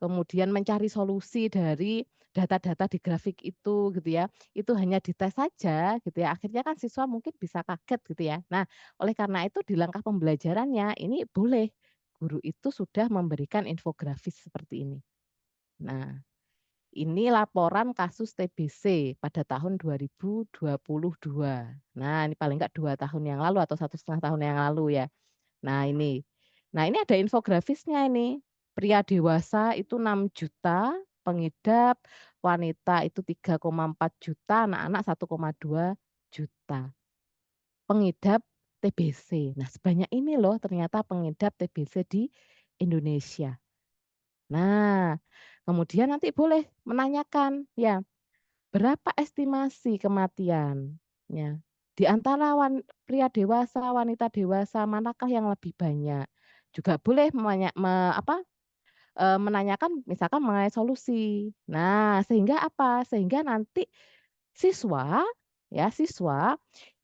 kemudian mencari solusi dari data-data di grafik itu gitu ya, itu hanya dites saja gitu ya, akhirnya kan siswa mungkin bisa kaget gitu ya. Nah, oleh karena itu di langkah pembelajarannya ini boleh guru itu sudah memberikan infografis seperti ini. Nah, ini laporan kasus TBC pada tahun 2022. Nah, ini paling enggak 2 tahun yang lalu atau 1,5 tahun yang lalu ya. Nah, ini. Nah, ini ada infografisnya ini. Pria dewasa itu 6 juta, pengidap, wanita itu 3,4 juta, anak-anak 1,2 juta. Pengidap TBC. Nah, sebanyak ini loh ternyata pengidap TBC di Indonesia. Nah, kemudian nanti boleh menanyakan, ya, berapa estimasi kematiannya? Di antara pria dewasa, wanita dewasa, manakah yang lebih banyak? Juga boleh menanyakan misalkan mengenai solusi. Nah, sehingga apa? Sehingga nanti siswa, ya, siswa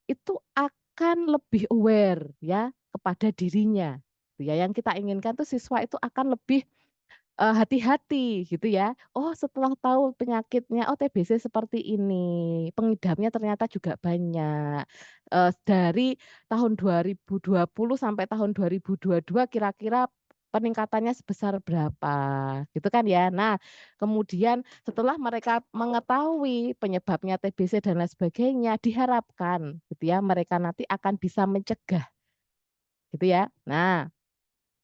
itu akan lebih aware ya kepada dirinya. Ya, yang kita inginkan tuh siswa itu akan lebih hati-hati gitu ya. Oh setelah tahu penyakitnya, oh TBC seperti ini, pengidapnya ternyata juga banyak. Dari tahun 2020 sampai tahun 2022 kira-kira peningkatannya sebesar berapa, gitu kan ya. Nah, kemudian setelah mereka mengetahui penyebabnya TBC dan lain sebagainya, diharapkan gitu ya, mereka nanti akan bisa mencegah, gitu ya. Nah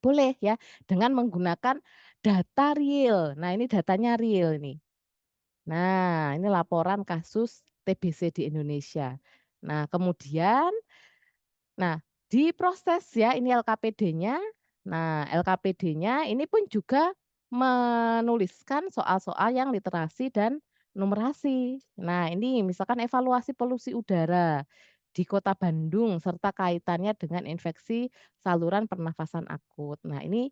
boleh ya, dengan menggunakan data real. Nah, ini datanya real ini. Nah, ini laporan kasus TBC di Indonesia. Nah, kemudian nah, diproses ya ini LKPD-nya. Nah, LKPD-nya ini pun juga menuliskan soal-soal yang literasi dan numerasi. Nah, ini misalkan evaluasi polusi udara di Kota Bandung serta kaitannya dengan infeksi saluran pernafasan akut. Nah, ini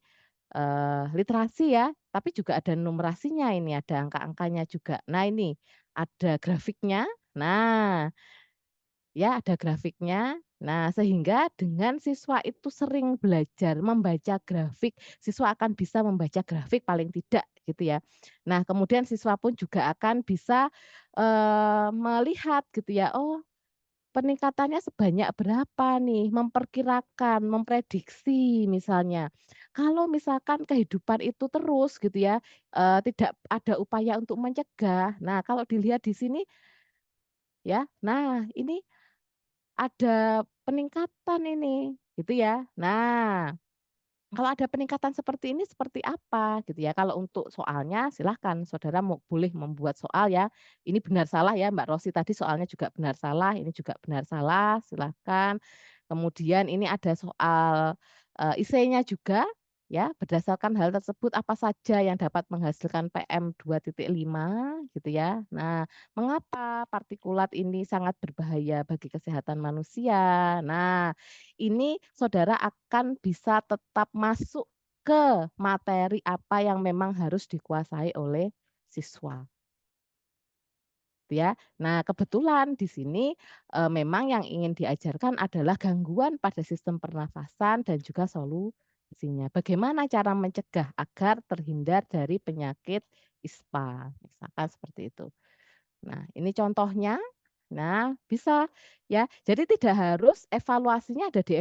literasi ya, tapi juga ada numerasinya ini, ada angka-angkanya juga. Nah, ini ada grafiknya. Nah, ya, ada grafiknya. Nah, sehingga dengan siswa itu sering belajar membaca grafik, siswa akan bisa membaca grafik paling tidak gitu ya. Nah, kemudian siswa pun juga akan bisa melihat gitu ya. Oh, peningkatannya sebanyak berapa nih? Memperkirakan, memprediksi misalnya. Kalau misalkan kehidupan itu terus gitu ya, tidak ada upaya untuk mencegah. Nah, kalau dilihat di sini ya, nah ini ada peningkatan ini, gitu ya. Nah, kalau ada peningkatan seperti ini seperti apa gitu ya. Kalau untuk soalnya silahkan saudara boleh membuat soal ya. Ini benar salah ya Mbak Rosi tadi soalnya juga benar salah, ini juga benar salah, silahkan. Kemudian ini ada soal IC-nya juga ya. Berdasarkan hal tersebut apa saja yang dapat menghasilkan PM2.5 gitu ya. Nah, mengapa partikulat ini sangat berbahaya bagi kesehatan manusia? Nah, ini saudara akan bisa tetap masuk ke materi apa yang memang harus dikuasai oleh siswa. gitu ya. Nah, kebetulan di sini memang yang ingin diajarkan adalah gangguan pada sistem pernafasan dan juga solusinya. Bagaimana cara mencegah agar terhindar dari penyakit ISPA, misalkan seperti itu. Nah, ini contohnya. Nah, bisa ya. Jadi tidak harus evaluasinya ada di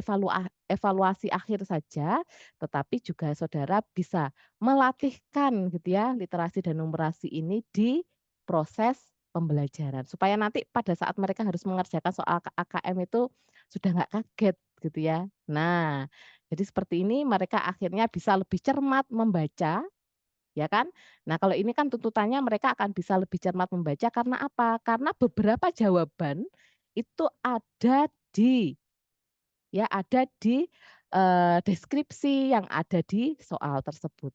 evaluasi akhir saja, tetapi juga saudara bisa melatihkan gitu ya literasi dan numerasi ini di proses pembelajaran supaya nanti pada saat mereka harus mengerjakan soal AKM itu sudah nggak kaget gitu ya. Nah, jadi seperti ini mereka akhirnya bisa lebih cermat membaca. Ya kan? Nah, kalau ini kan tuntutannya mereka akan bisa lebih cermat membaca karena apa? Karena beberapa jawaban itu ada di deskripsi yang ada di soal tersebut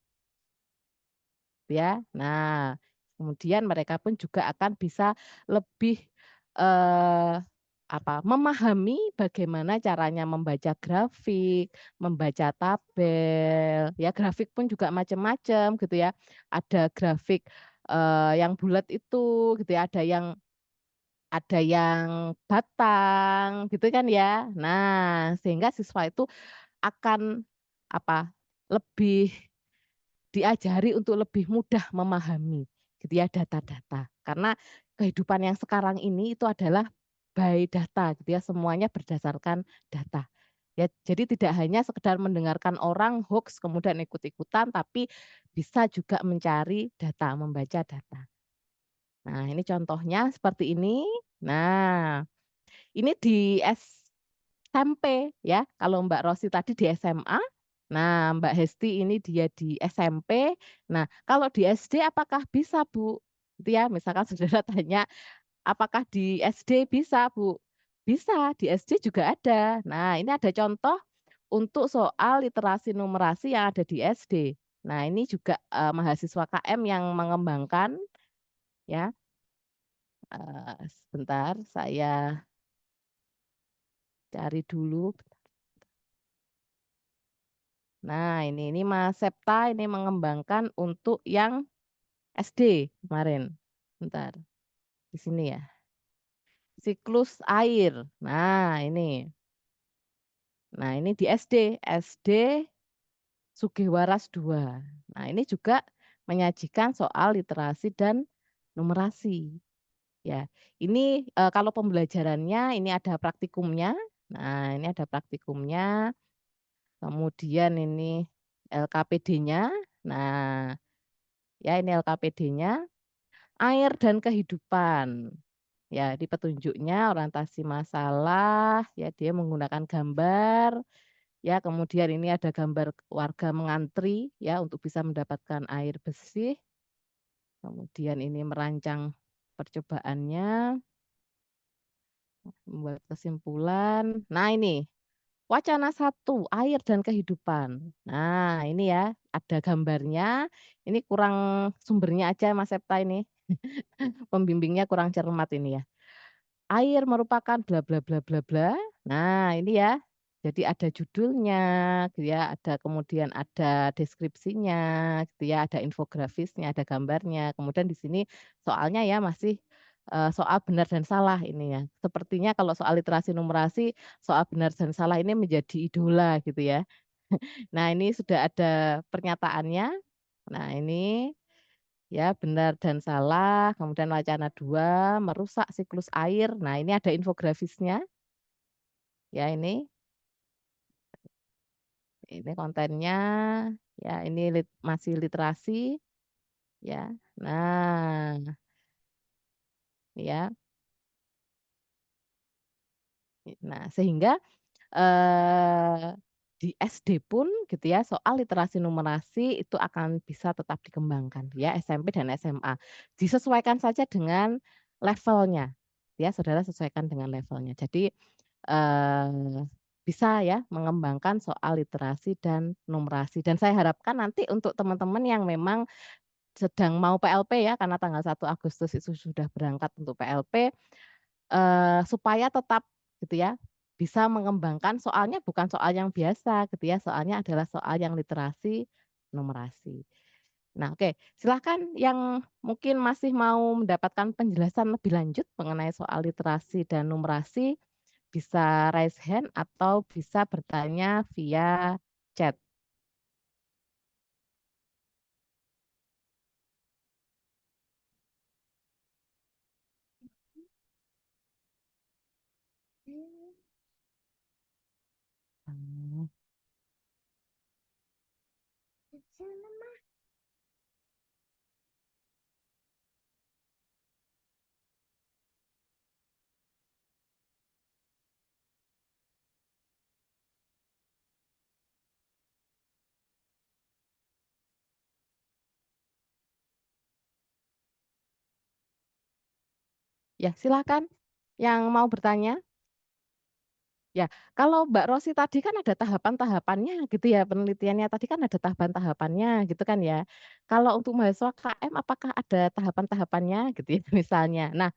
ya. Nah, kemudian mereka pun juga akan bisa lebih eh, memahami bagaimana caranya membaca grafik, membaca tabel, ya grafik pun juga macam-macam gitu ya. Ada grafik yang bulat itu gitu ya, ada yang batang gitu kan ya. Nah, sehingga siswa itu akan lebih diajari untuk lebih mudah memahami gitu ya data-data. Karena kehidupan yang sekarang ini itu adalah by data gitu ya, semuanya berdasarkan data. Ya, jadi tidak hanya sekedar mendengarkan orang hoax kemudian ikut-ikutan, tapi bisa juga mencari data, membaca data. Nah, ini contohnya seperti ini. Nah, ini di SMP ya. Kalau Mbak Rosi tadi di SMA, nah Mbak Hesti ini dia di SMP. Nah, kalau di SD apakah bisa, Bu? Itu ya, misalkan saudara tanya, apakah di SD bisa, Bu? Bisa, di SD juga ada. Nah, ini ada contoh untuk soal literasi numerasi yang ada di SD. Nah, ini juga mahasiswa KM yang mengembangkan ya. Sebentar, saya cari dulu. Nah, ini Mas Septa ini mengembangkan untuk yang SD kemarin. Bentar, di sini ya. Siklus air. Nah, ini. Nah, ini di SD, SD Sugihwaras 2. Nah, ini juga menyajikan soal literasi dan numerasi. Ya, ini kalau pembelajarannya ini ada praktikumnya. Nah, ini ada praktikumnya. Kemudian ini LKPD-nya. Nah, ya ini LKPD-nya. Air dan kehidupan. Ya, di petunjuknya orientasi masalah, ya dia menggunakan gambar. Ya, kemudian ini ada gambar warga mengantri ya untuk bisa mendapatkan air bersih. Kemudian ini merancang percobaannya, membuat kesimpulan. Nah, ini wacana 1, air dan kehidupan. Nah, ini ya, ada gambarnya. Ini kurang sumbernya aja Mas Septa ini. Pembimbingnya kurang cermat ini ya. Air merupakan bla bla bla bla bla. Nah, ini ya. Jadi ada judulnya, gitu ya, ada kemudian ada deskripsinya, gitu ya, ada infografisnya, ada gambarnya. Kemudian di sini soalnya ya masih soal benar dan salah ini ya. Sepertinya kalau soal literasi numerasi, soal benar dan salah ini menjadi idola gitu ya. Nah, ini sudah ada pernyataannya. Nah, ini ya benar dan salah, kemudian wacana 2 merusak siklus air. Nah, ini ada infografisnya. Ya, ini kontennya. Ya, ini masih literasi ya. Nah, ya. Nah, sehingga di SD pun gitu ya, soal literasi numerasi itu akan bisa tetap dikembangkan ya, SMP dan SMA. Disesuaikan saja dengan levelnya, ya saudara sesuaikan dengan levelnya. Jadi bisa ya mengembangkan soal literasi dan numerasi. Dan saya harapkan nanti untuk teman-teman yang memang sedang mau PLP ya, karena tanggal 1 Agustus itu sudah berangkat untuk PLP, supaya tetap gitu ya, bisa mengembangkan soalnya bukan soal yang biasa gitu ya, soalnya adalah soal yang literasi numerasi. Nah, oke, silahkan yang mungkin masih mau mendapatkan penjelasan lebih lanjut mengenai soal literasi dan numerasi, bisa raise hand atau bisa bertanya via chat. Hmm. Ya, silakan yang mau bertanya. Ya, kalau Mbak Rosi tadi kan ada tahapan-tahapannya gitu ya, penelitiannya tadi kan ada tahapan-tahapannya gitu kan ya. Kalau untuk mahasiswa KM apakah ada tahapan-tahapannya gitu ya misalnya. Nah,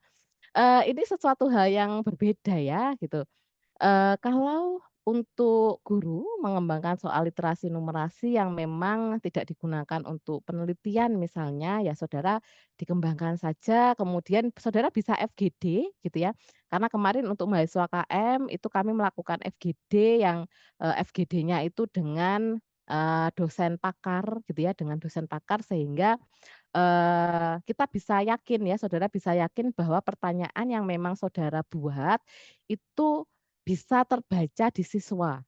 ini sesuatu hal yang berbeda ya gitu. Kalau untuk guru mengembangkan soal literasi numerasi yang memang tidak digunakan untuk penelitian misalnya, ya saudara dikembangkan saja, kemudian saudara bisa FGD gitu ya. Karena kemarin untuk mahasiswa KM itu kami melakukan FGD yang FGD-nya itu dengan dosen pakar gitu ya, dengan dosen pakar sehingga kita bisa yakin ya, saudara bisa yakin bahwa pertanyaan yang memang saudara buat itu bisa terbaca di siswa.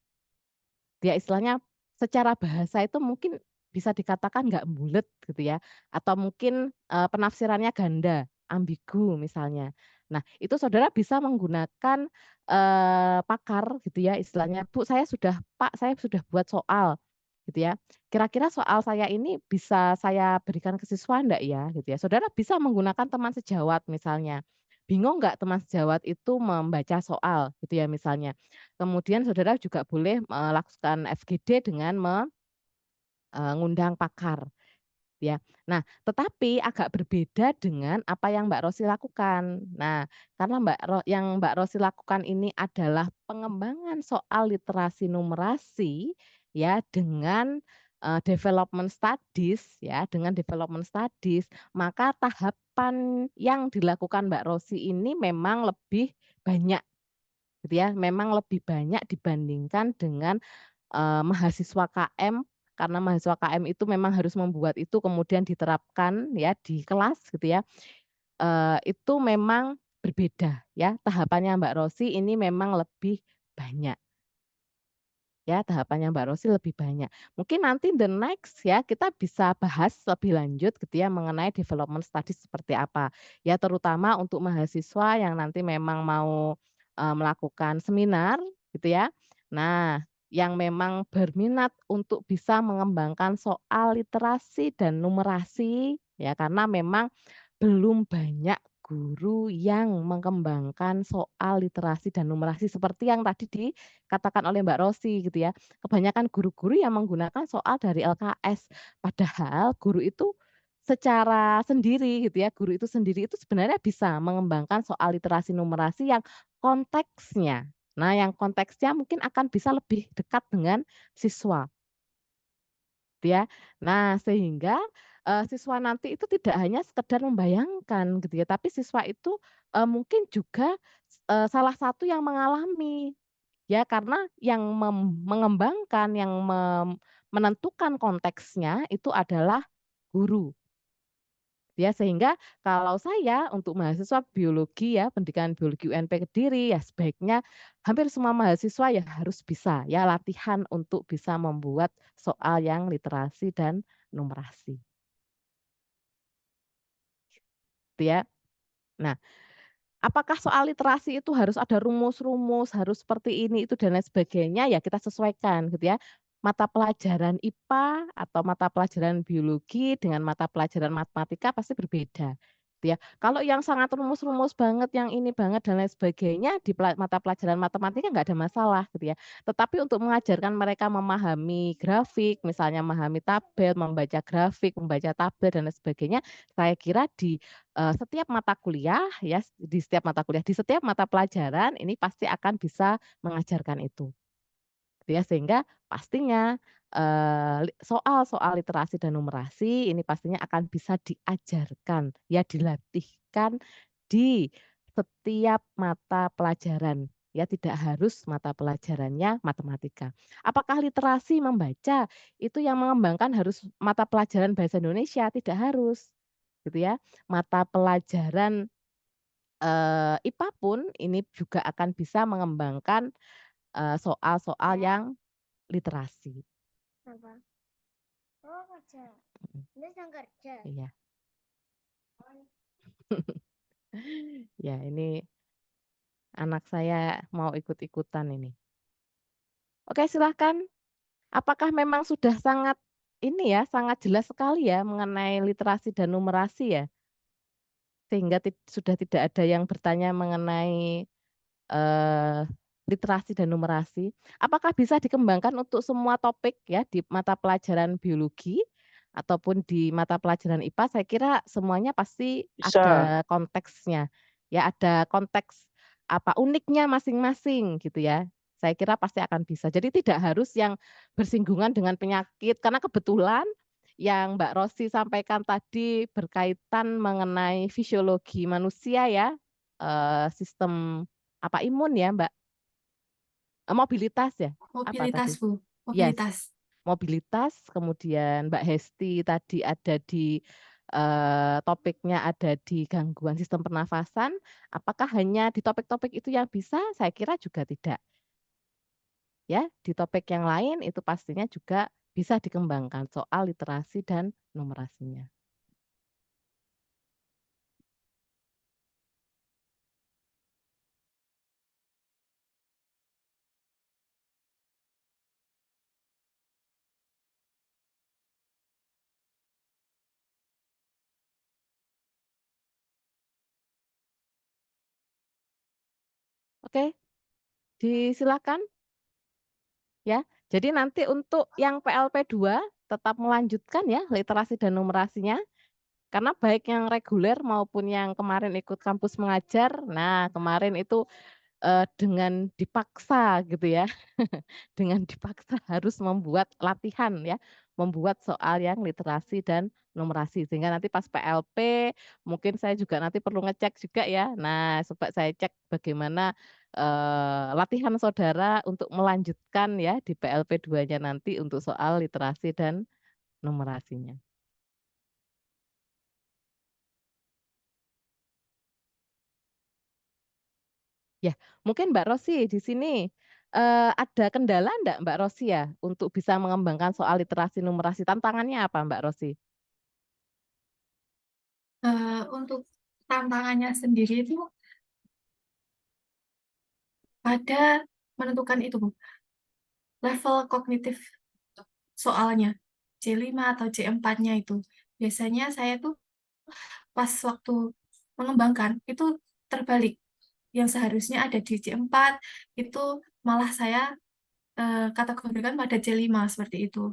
Ya istilahnya secara bahasa itu mungkin bisa dikatakan nggak bulet gitu ya, atau mungkin, penafsirannya ganda, ambigu misalnya. Nah itu saudara bisa menggunakan, pakar gitu ya istilahnya, "Bu Pak saya sudah buat soal," gitu ya. "Kira-kira soal saya ini bisa saya berikan ke siswa enggak ya?" Gitu ya. Saudara bisa menggunakan teman sejawat misalnya. Bingung nggak teman sejawat itu membaca soal gitu ya misalnya. Kemudian saudara juga boleh melakukan FGD dengan ngundang pakar, ya. Nah, tetapi agak berbeda dengan apa yang Mbak Rosi lakukan. Nah, karena Mbak Rosi lakukan ini adalah pengembangan soal literasi numerasi, ya, dengan, development studies, ya, dengan development studies, maka tahapan yang dilakukan Mbak Rosi ini memang lebih banyak, gitu ya, memang lebih banyak dibandingkan dengan mahasiswa KM, karena mahasiswa KM itu memang harus membuat itu kemudian diterapkan ya di kelas gitu ya, itu memang berbeda ya, tahapannya Mbak Rosi ini memang lebih banyak. Ya, tahapannya Mbak Rosi lebih banyak. Mungkin nanti the next ya, kita bisa bahas lebih lanjut gitu ya mengenai development studies seperti apa. Ya terutama untuk mahasiswa yang nanti memang mau, melakukan seminar gitu ya. Nah, yang memang berminat untuk bisa mengembangkan soal literasi dan numerasi ya, karena memang belum banyak guru yang mengembangkan soal literasi dan numerasi seperti yang tadi dikatakan oleh Mbak Rosi gitu ya. Kebanyakan guru-guru yang menggunakan soal dari LKS. Padahal guru itu secara sendiri gitu ya, guru itu sendiri itu sebenarnya bisa mengembangkan soal literasi numerasi yang konteksnya. Nah, yang konteksnya mungkin akan bisa lebih dekat dengan siswa. Gitu ya. Nah, sehingga, siswa nanti itu tidak hanya sekedar membayangkan gitu ya, tapi siswa itu, mungkin juga, salah satu yang mengalami, ya karena yang mengembangkan, yang menentukan konteksnya itu adalah guru. Ya, sehingga kalau saya untuk mahasiswa biologi ya, pendidikan biologi UNP Kediri, ya sebaiknya hampir semua mahasiswa ya harus bisa ya latihan untuk bisa membuat soal yang literasi dan numerasi, gitu ya. Nah, apakah soal literasi itu harus ada rumus-rumus, harus seperti ini, itu, dan lain sebagainya, ya kita sesuaikan gitu ya. Mata pelajaran IPA atau mata pelajaran biologi dengan mata pelajaran matematika pasti berbeda, gitu ya. Kalau yang sangat rumus-rumus banget, yang ini banget dan lain sebagainya di mata pelajaran matematika nggak ada masalah gitu ya. Tetapi untuk mengajarkan mereka memahami grafik, misalnya memahami tabel, membaca grafik, membaca tabel dan lain sebagainya, saya kira di setiap mata kuliah ya, di setiap mata kuliah, di setiap mata pelajaran ini pasti akan bisa mengajarkan itu, gitu ya. Sehingga pastinya, soal-soal literasi dan numerasi ini pastinya akan bisa diajarkan, ya dilatihkan di setiap mata pelajaran, ya tidak harus mata pelajarannya matematika. Apakah literasi membaca itu yang mengembangkan harus mata pelajaran bahasa Indonesia? Tidak harus, gitu ya. Mata pelajaran, IPA pun ini juga akan bisa mengembangkan, soal-soal yang literasi. Apa? Oh, kerja. Mhm, Ini sedang kerja. iya. Ya ini anak saya mau ikut-ikutan ini. Oke silahkan, apakah memang sudah sangat ini ya, sangat jelas sekali ya mengenai literasi dan numerasi ya? Sehingga sudah tidak ada yang bertanya mengenai, eee, literasi dan numerasi. Apakah bisa dikembangkan untuk semua topik ya di mata pelajaran biologi ataupun di mata pelajaran IPA? Saya kira semuanya pasti Bisa. ada konteksnya, ya ada konteks apa, uniknya masing-masing gitu ya. Saya kira pasti akan bisa. Jadi tidak harus yang bersinggungan dengan penyakit, karena kebetulan yang Mbak Rosy sampaikan tadi berkaitan mengenai fisiologi manusia ya, sistem apa, imun ya, Mbak? Mobilitas ya? Apa Mobilitas, tadi? Bu. Yes, Mobilitas. mobilitas, kemudian Mbak Hesti tadi ada di, topiknya ada di gangguan sistem pernafasan, apakah hanya di topik-topik itu yang bisa? Saya kira juga tidak, ya. Di topik yang lain itu pastinya juga bisa dikembangkan soal literasi dan numerasinya. Oke, disilakan ya. Jadi nanti untuk yang PLP 2 tetap melanjutkan ya literasi dan numerasinya. Karena baik yang reguler maupun yang kemarin ikut kampus mengajar, nah kemarin itu, dengan dipaksa gitu ya, dengan dipaksa harus membuat latihan ya, membuat soal yang literasi dan numerasi. Sehingga nanti pas PLP mungkin saya juga nanti perlu ngecek juga ya. Nah, coba saya cek bagaimana, latihan saudara untuk melanjutkan ya di PLP 2-nya nanti untuk soal literasi dan numerasinya. Ya, mungkin Mbak Rosy di sini, ada kendala enggak Mbak Rosy ya, untuk bisa mengembangkan soal literasi numerasi, tantangannya apa Mbak Rosy? Untuk tantangannya sendiri itu pada menentukan itu, Bu, level kognitif soalnya, C5 atau C4-nya itu. Biasanya saya tuh pas waktu mengembangkan, itu terbalik. Yang seharusnya ada di C4, itu malah saya kategorikan pada C5, seperti itu.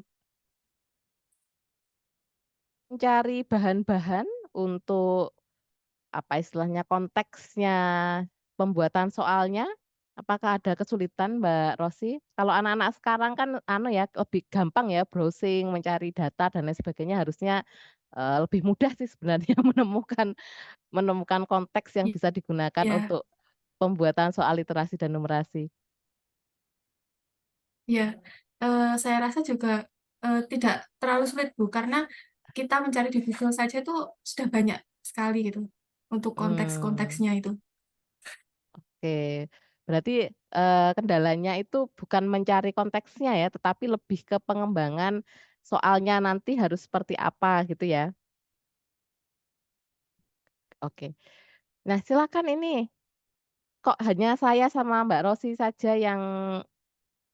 Mencari bahan-bahan untuk, apa istilahnya, konteksnya pembuatan soalnya, apakah ada kesulitan Mbak Rosy? Kalau anak-anak sekarang kan anu ya, lebih gampang ya browsing, mencari data dan lain sebagainya harusnya, lebih mudah sih sebenarnya menemukan menemukan konteks yang bisa digunakan Ya, untuk pembuatan soal literasi dan numerasi. ya. Saya rasa juga tidak terlalu sulit, Bu, karena kita mencari di Google saja itu sudah banyak sekali gitu untuk Mmm, konteks-konteksnya itu. oke. Berarti, kendalanya itu bukan mencari konteksnya ya, tetapi lebih ke pengembangan soalnya nanti harus seperti apa gitu ya? Oke. Nah silakan ini, kok hanya saya sama Mbak Rosy saja yang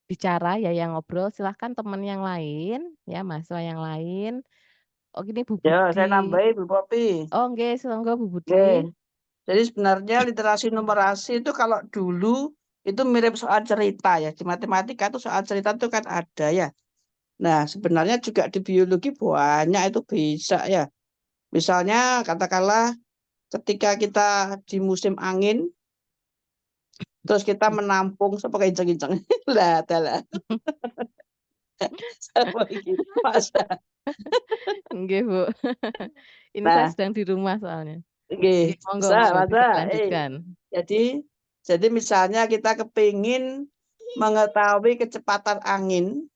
bicara ya, yang ngobrol, silahkan teman yang lain ya, mahasiswa yang lain. Oh gini Bu Ya, saya Budi. nambahin Bu Popi. Oh nggih, monggo Bu Oke. Budi. Jadi sebenarnya literasi numerasi itu kalau dulu itu mirip soal cerita ya. Di matematika itu soal cerita itu kan ada ya. Nah, sebenarnya juga di biologi banyak itu bisa ya. Misalnya katakanlah ketika kita di musim angin, terus kita menampung sebagai kenceng-kenceng. Lah, adalah. Sama iki, masa. Nggih, Bu. Ini saya Nah, sedang di rumah soalnya. nggih, Nggih, monggo, bisa, monggo bisa masa. dilanjutkan. Jadi misalnya kita kepingin mengetahui kecepatan angin,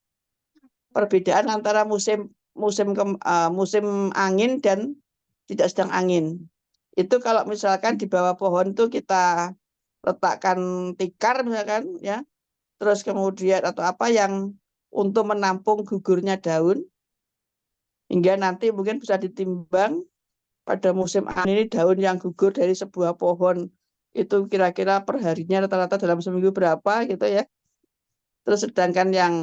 perbedaan antara musim angin dan tidak sedang angin. Itu kalau misalkan di bawah pohon tuh kita letakkan tikar misalkan ya, terus kemudian atau apa yang untuk menampung gugurnya daun, hingga nanti mungkin bisa ditimbang pada musim angin ini daun yang gugur dari sebuah pohon itu kira-kira perharinya rata-rata dalam seminggu berapa gitu ya. Terus sedangkan yang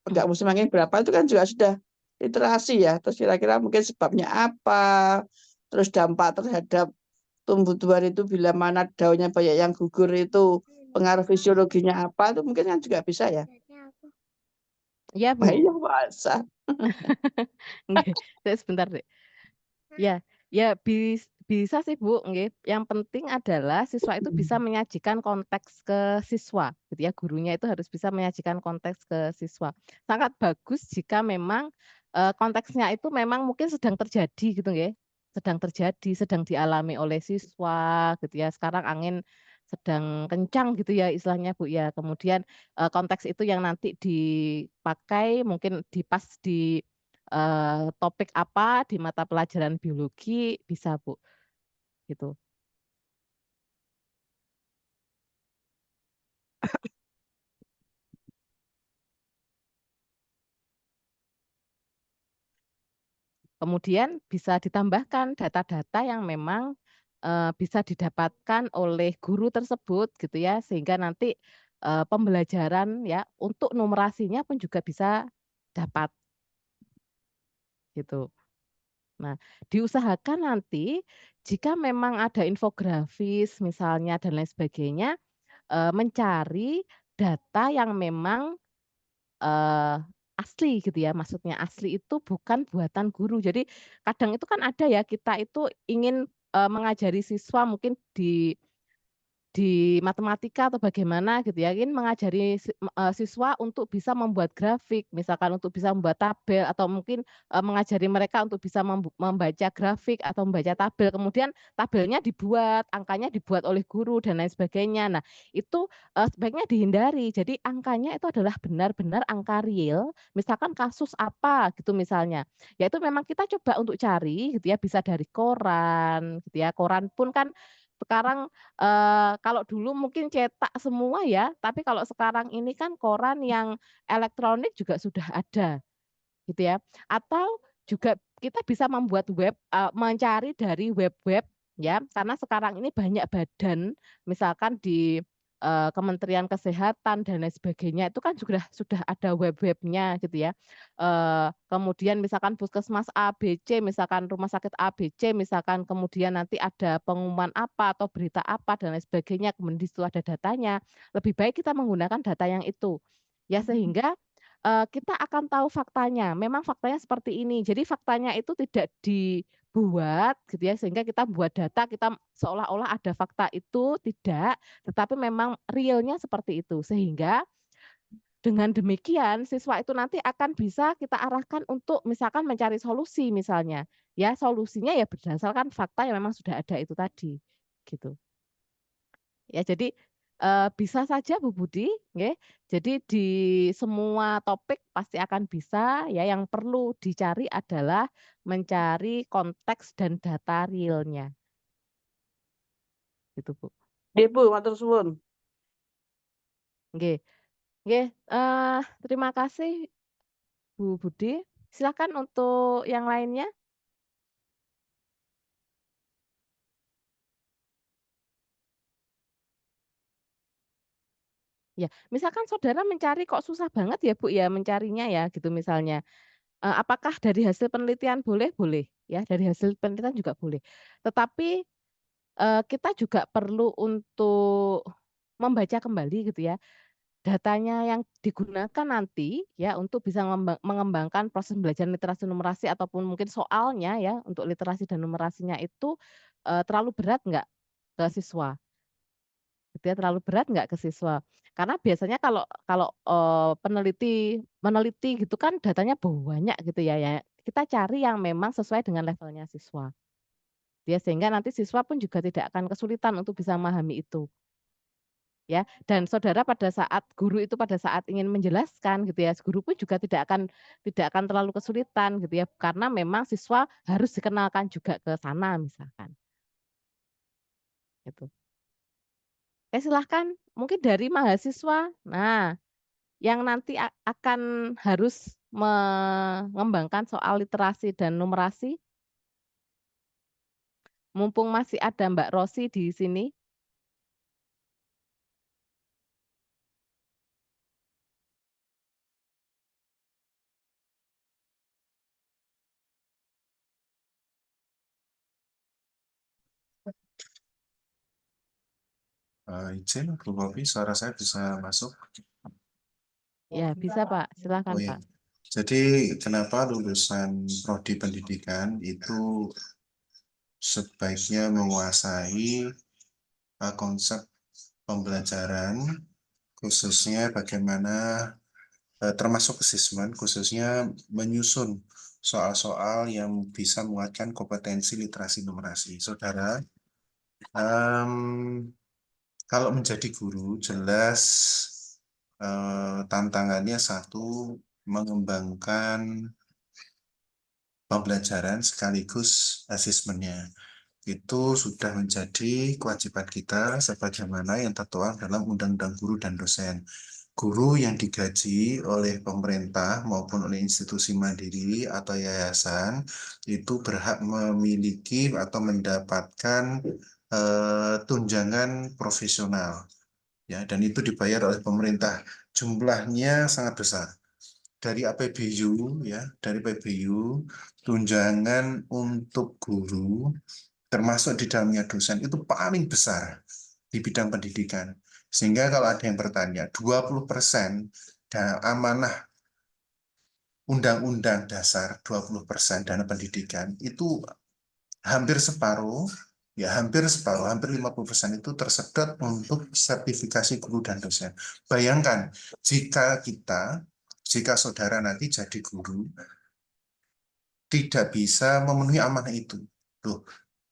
enggak musim angin berapa itu kan juga sudah literasi ya. Terus kira-kira mungkin sebabnya apa, terus dampak terhadap tumbuh-tumbuhan itu bila mana daunnya banyak yang gugur itu pengaruh fisiologinya apa, itu mungkin kan juga bisa ya. Iya, Wah, Bu. iya masa. Nggih, saya sebentar, Dek. Ya, ya bisa sih, Bu, nggih. Yang penting adalah siswa itu bisa menyajikan konteks ke siswa, gitu ya. Gurunya itu harus bisa menyajikan konteks ke siswa. Sangat bagus jika memang, konteksnya itu memang mungkin sedang terjadi gitu nggih. Sedang terjadi, sedang dialami oleh siswa gitu ya. Sekarang angin sedang kencang gitu ya istilahnya, Bu, ya. Kemudian, konteks itu yang nanti dipakai mungkin pas di topik apa di mata pelajaran biologi bisa, Bu, gitu. Kemudian bisa ditambahkan data-data yang memang, bisa didapatkan oleh guru tersebut gitu ya, sehingga nanti, pembelajaran ya untuk numerasinya pun juga bisa dapat, gitu. Nah, diusahakan nanti jika memang ada infografis misalnya dan lain sebagainya, mencari data yang memang asli gitu ya, maksudnya asli itu bukan buatan guru. Jadi kadang itu kan ada ya, kita itu ingin, mengajari siswa mungkin di matematika atau bagaimana gitu ya, ingin mengajari siswa untuk bisa membuat grafik, misalkan untuk bisa membuat tabel atau mungkin, mengajari mereka untuk bisa membaca grafik atau membaca tabel, kemudian tabelnya dibuat, angkanya dibuat oleh guru dan lain sebagainya. Nah, itu, sebaiknya dihindari. Jadi angkanya itu adalah benar-benar angka real, misalkan kasus apa gitu misalnya, ya itu memang kita coba untuk cari gitu ya, bisa dari koran gitu ya, koran pun kan sekarang kalau dulu mungkin cetak semua ya, tapi kalau sekarang ini kan koran yang elektronik juga sudah ada, gitu ya. Atau juga kita bisa membuat mencari dari web-web ya, karena sekarang ini banyak badan, misalkan di, Kementerian Kesehatan dan lain sebagainya, itu kan sudah ada web-webnya gitu ya. Kemudian misalkan puskesmas A, B, C, misalkan rumah sakit A, B, C, misalkan kemudian nanti ada pengumuman apa atau berita apa dan lain sebagainya, kemudian di situ ada datanya, lebih baik kita menggunakan data yang itu. Ya sehingga kita akan tahu faktanya, memang faktanya seperti ini. Jadi faktanya itu tidak dibuat gitu ya, sehingga kita buat data, kita seolah-olah ada fakta itu, tidak, tetapi memang realnya seperti itu. Sehingga dengan demikian siswa itu nanti akan bisa kita arahkan untuk misalkan mencari solusi misalnya. Ya solusinya ya berdasarkan fakta yang memang sudah ada itu tadi, gitu. Ya jadi, bisa saja Bu Budi, nggih. Jadi di semua topik pasti akan bisa, ya yang perlu dicari adalah mencari konteks dan data realnya, gitu Bu. Nggih, Bu, matur suwun. Nggih nggih, terima kasih Bu Budi. Silakan untuk yang lainnya. Ya, misalkan saudara mencari kok susah banget ya Bu ya mencarinya ya gitu misalnya. Apakah dari hasil penelitian boleh? Boleh, ya dari hasil penelitian juga boleh. Tetapi, kita juga perlu untuk membaca kembali gitu ya, datanya yang digunakan nanti ya untuk bisa mengembangkan proses belajar literasi numerasi ataupun mungkin soalnya ya untuk literasi dan numerasinya itu, terlalu berat nggak ke siswa, gitu ya, terlalu berat nggak ke siswa? Karena biasanya kalau kalau meneliti gitu kan datanya banyak gitu ya, ya kita cari yang memang sesuai dengan levelnya siswa. Ya sehingga nanti siswa pun juga tidak akan kesulitan untuk bisa memahami itu. Ya, dan saudara pada saat guru itu pada saat ingin menjelaskan gitu ya, guru pun juga tidak akan terlalu kesulitan gitu ya, karena memang siswa harus dikenalkan juga ke sana misalkan, gitu. Silahkan mungkin dari mahasiswa. Nah, yang nanti akan harus mengembangkan soal literasi dan numerasi, mumpung masih ada Mbak Rosi di sini. Izin, Bu Bobi, suara saya bisa masuk? Ya, bisa Pak, silakan Oh ya, Pak. jadi kenapa lulusan prodi pendidikan itu sebaiknya menguasai konsep pembelajaran, khususnya bagaimana termasuk assessment, khususnya menyusun soal-soal yang bisa menguatkan kompetensi literasi numerasi. Saudara, kalau menjadi guru jelas tantangannya satu, mengembangkan pembelajaran sekaligus asesmennya. Itu sudah menjadi kewajiban kita sebagaimana yang tertuang dalam Undang-Undang Guru dan Dosen. Guru yang digaji oleh pemerintah maupun oleh institusi mandiri atau yayasan itu berhak memiliki atau mendapatkan tunjangan profesional, ya, dan itu dibayar oleh pemerintah. Jumlahnya sangat besar. Dari APBU, ya, dari PBU, tunjangan untuk guru termasuk di dalamnya dosen itu paling besar di bidang pendidikan. Sehingga kalau ada yang bertanya, 20% amanah Undang-Undang Dasar 20% dana pendidikan itu hampir separuh, ya hampir separuh, hampir 50% itu tersedot untuk sertifikasi guru dan dosen. Bayangkan jika saudara nanti jadi guru, tidak bisa memenuhi amanah itu. Loh,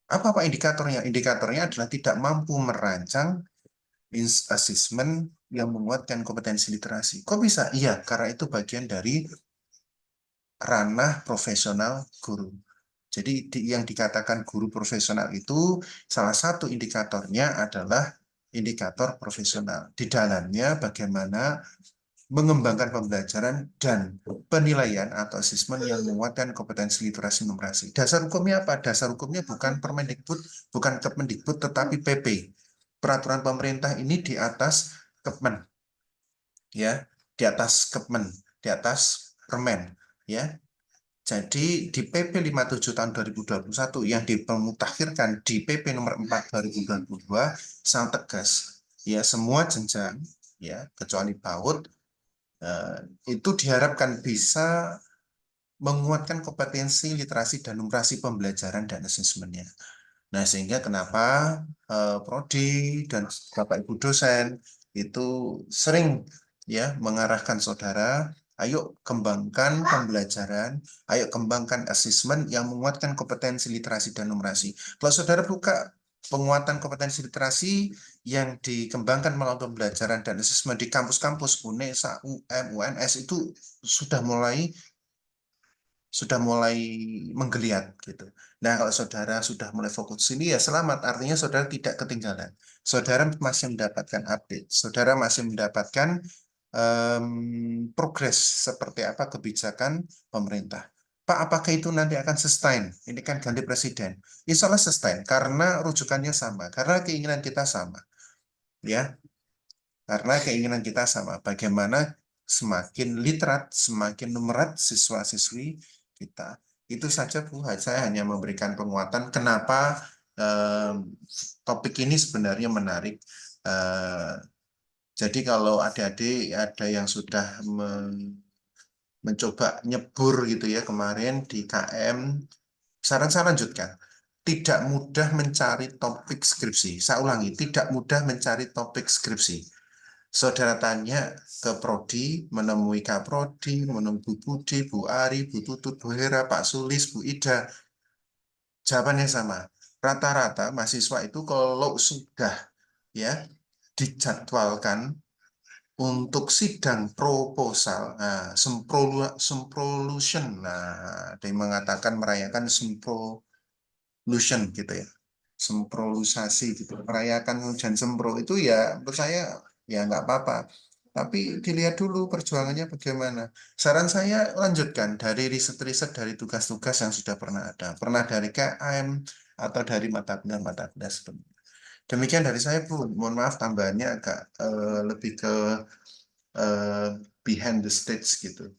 apa indikatornya? Indikatornya adalah tidak mampu merancang asesmen yang menguatkan kompetensi literasi. Kok bisa? Iya, karena itu bagian dari ranah profesional guru. Jadi yang dikatakan guru profesional itu salah satu indikatornya adalah indikator profesional. Di dalamnya bagaimana mengembangkan pembelajaran dan penilaian atau asesmen yang menguatkan kompetensi literasi numerasi. Dasar hukumnya apa? Dasar hukumnya bukan Permendikbud, bukan Kemendikbud, tetapi PP. Peraturan pemerintah ini di atas Kepmen, ya, di atas Kepmen, di atas Permen, ya. Jadi di PP 57 tahun 2021 yang dimutakhirkan di PP nomor 4 2022 sangat tegas, ya, semua jenjang, ya, kecuali PAUD, itu diharapkan bisa menguatkan kompetensi literasi dan numerasi pembelajaran dan asesmennya. Nah, sehingga kenapa prodi dan Bapak Ibu dosen itu sering, ya, mengarahkan saudara, ayo kembangkan pembelajaran, ayo kembangkan asesmen yang menguatkan kompetensi literasi dan numerasi. Kalau saudara buka penguatan kompetensi literasi yang dikembangkan melalui pembelajaran dan asesmen di kampus-kampus UNESA, UM, UNS itu sudah mulai menggeliat gitu. Nah, kalau saudara sudah mulai fokus sini ya selamat, artinya saudara tidak ketinggalan. Saudara masih mendapatkan update, saudara masih mendapatkan progres seperti apa kebijakan pemerintah. Pak, apakah itu nanti akan sustain? Ini kan ganti presiden. Insya Allah sustain karena rujukannya sama, karena keinginan kita sama, ya. Karena keinginan kita sama. Bagaimana semakin literat, semakin numerat siswa-siswi kita. Itu saja, Bu. Saya hanya memberikan penguatan kenapa topik ini sebenarnya menarik. Jadi kalau adik-adik ada yang sudah mencoba nyebur gitu ya kemarin di KM, saran saya lanjutkan. tidak mudah mencari topik skripsi. Saya ulangi, tidak mudah mencari topik skripsi. Saudara tanya ke Prodi, menemui Kak Prodi, menemui Bu Budi, Bu Ari, Bu Tutut, Bu Hera, Pak Sulis, Bu Ida. Jawabannya sama. Rata-rata mahasiswa itu kalau sudah ya dijadwalkan untuk sidang proposal, nah, semprolution, nah, ada yang mengatakan merayakan semprolution gitu ya, semprolusasi gitu, merayakan hujan sempro itu ya menurut saya ya nggak apa-apa, tapi dilihat dulu perjuangannya bagaimana. Saran saya lanjutkan dari riset-riset dari tugas-tugas yang sudah pernah ada, pernah dari KM atau dari mata kuliah sebenarnya. Demikian dari saya, Bu. Mohon maaf tambahannya agak lebih ke behind the stage gitu.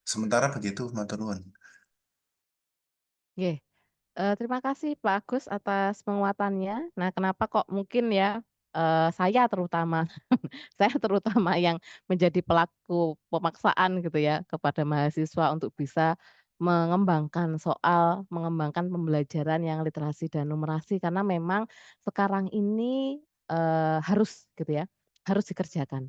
Sementara begitu, matur nuwun. Oke. Terima kasih Pak Agus atas penguatannya. Nah, kenapa kok mungkin ya, saya terutama saya terutama yang menjadi pelaku pemaksaan gitu ya, kepada mahasiswa untuk bisa mengembangkan soal, mengembangkan pembelajaran yang literasi dan numerasi karena memang sekarang ini, harus gitu ya, harus dikerjakan.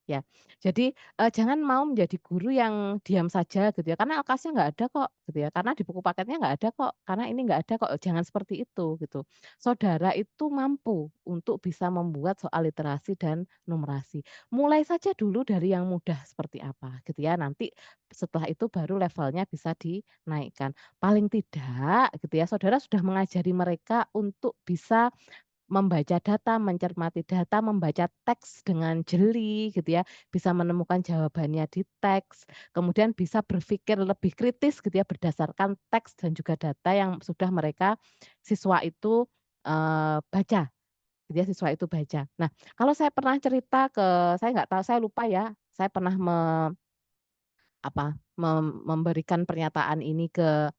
Ya, jadi, jangan mau menjadi guru yang diam saja gitu ya, karena alkasnya nggak ada kok gitu ya, karena di buku paketnya nggak ada kok, karena ini nggak ada kok, jangan seperti itu gitu. Saudara itu mampu untuk bisa membuat soal literasi dan numerasi. Mulai saja dulu dari yang mudah seperti apa gitu ya, nanti setelah itu baru levelnya bisa dinaikkan. Paling tidak gitu ya, saudara sudah mengajari mereka untuk bisa membaca data, mencermati data, membaca teks dengan jeli gitu ya, bisa menemukan jawabannya di teks, kemudian bisa berpikir lebih kritis gitu ya berdasarkan teks dan juga data yang sudah mereka siswa itu, baca gitu ya, siswa itu baca. Nah, kalau saya pernah cerita saya nggak tahu, saya lupa ya, saya pernah memberikan pernyataan ini ke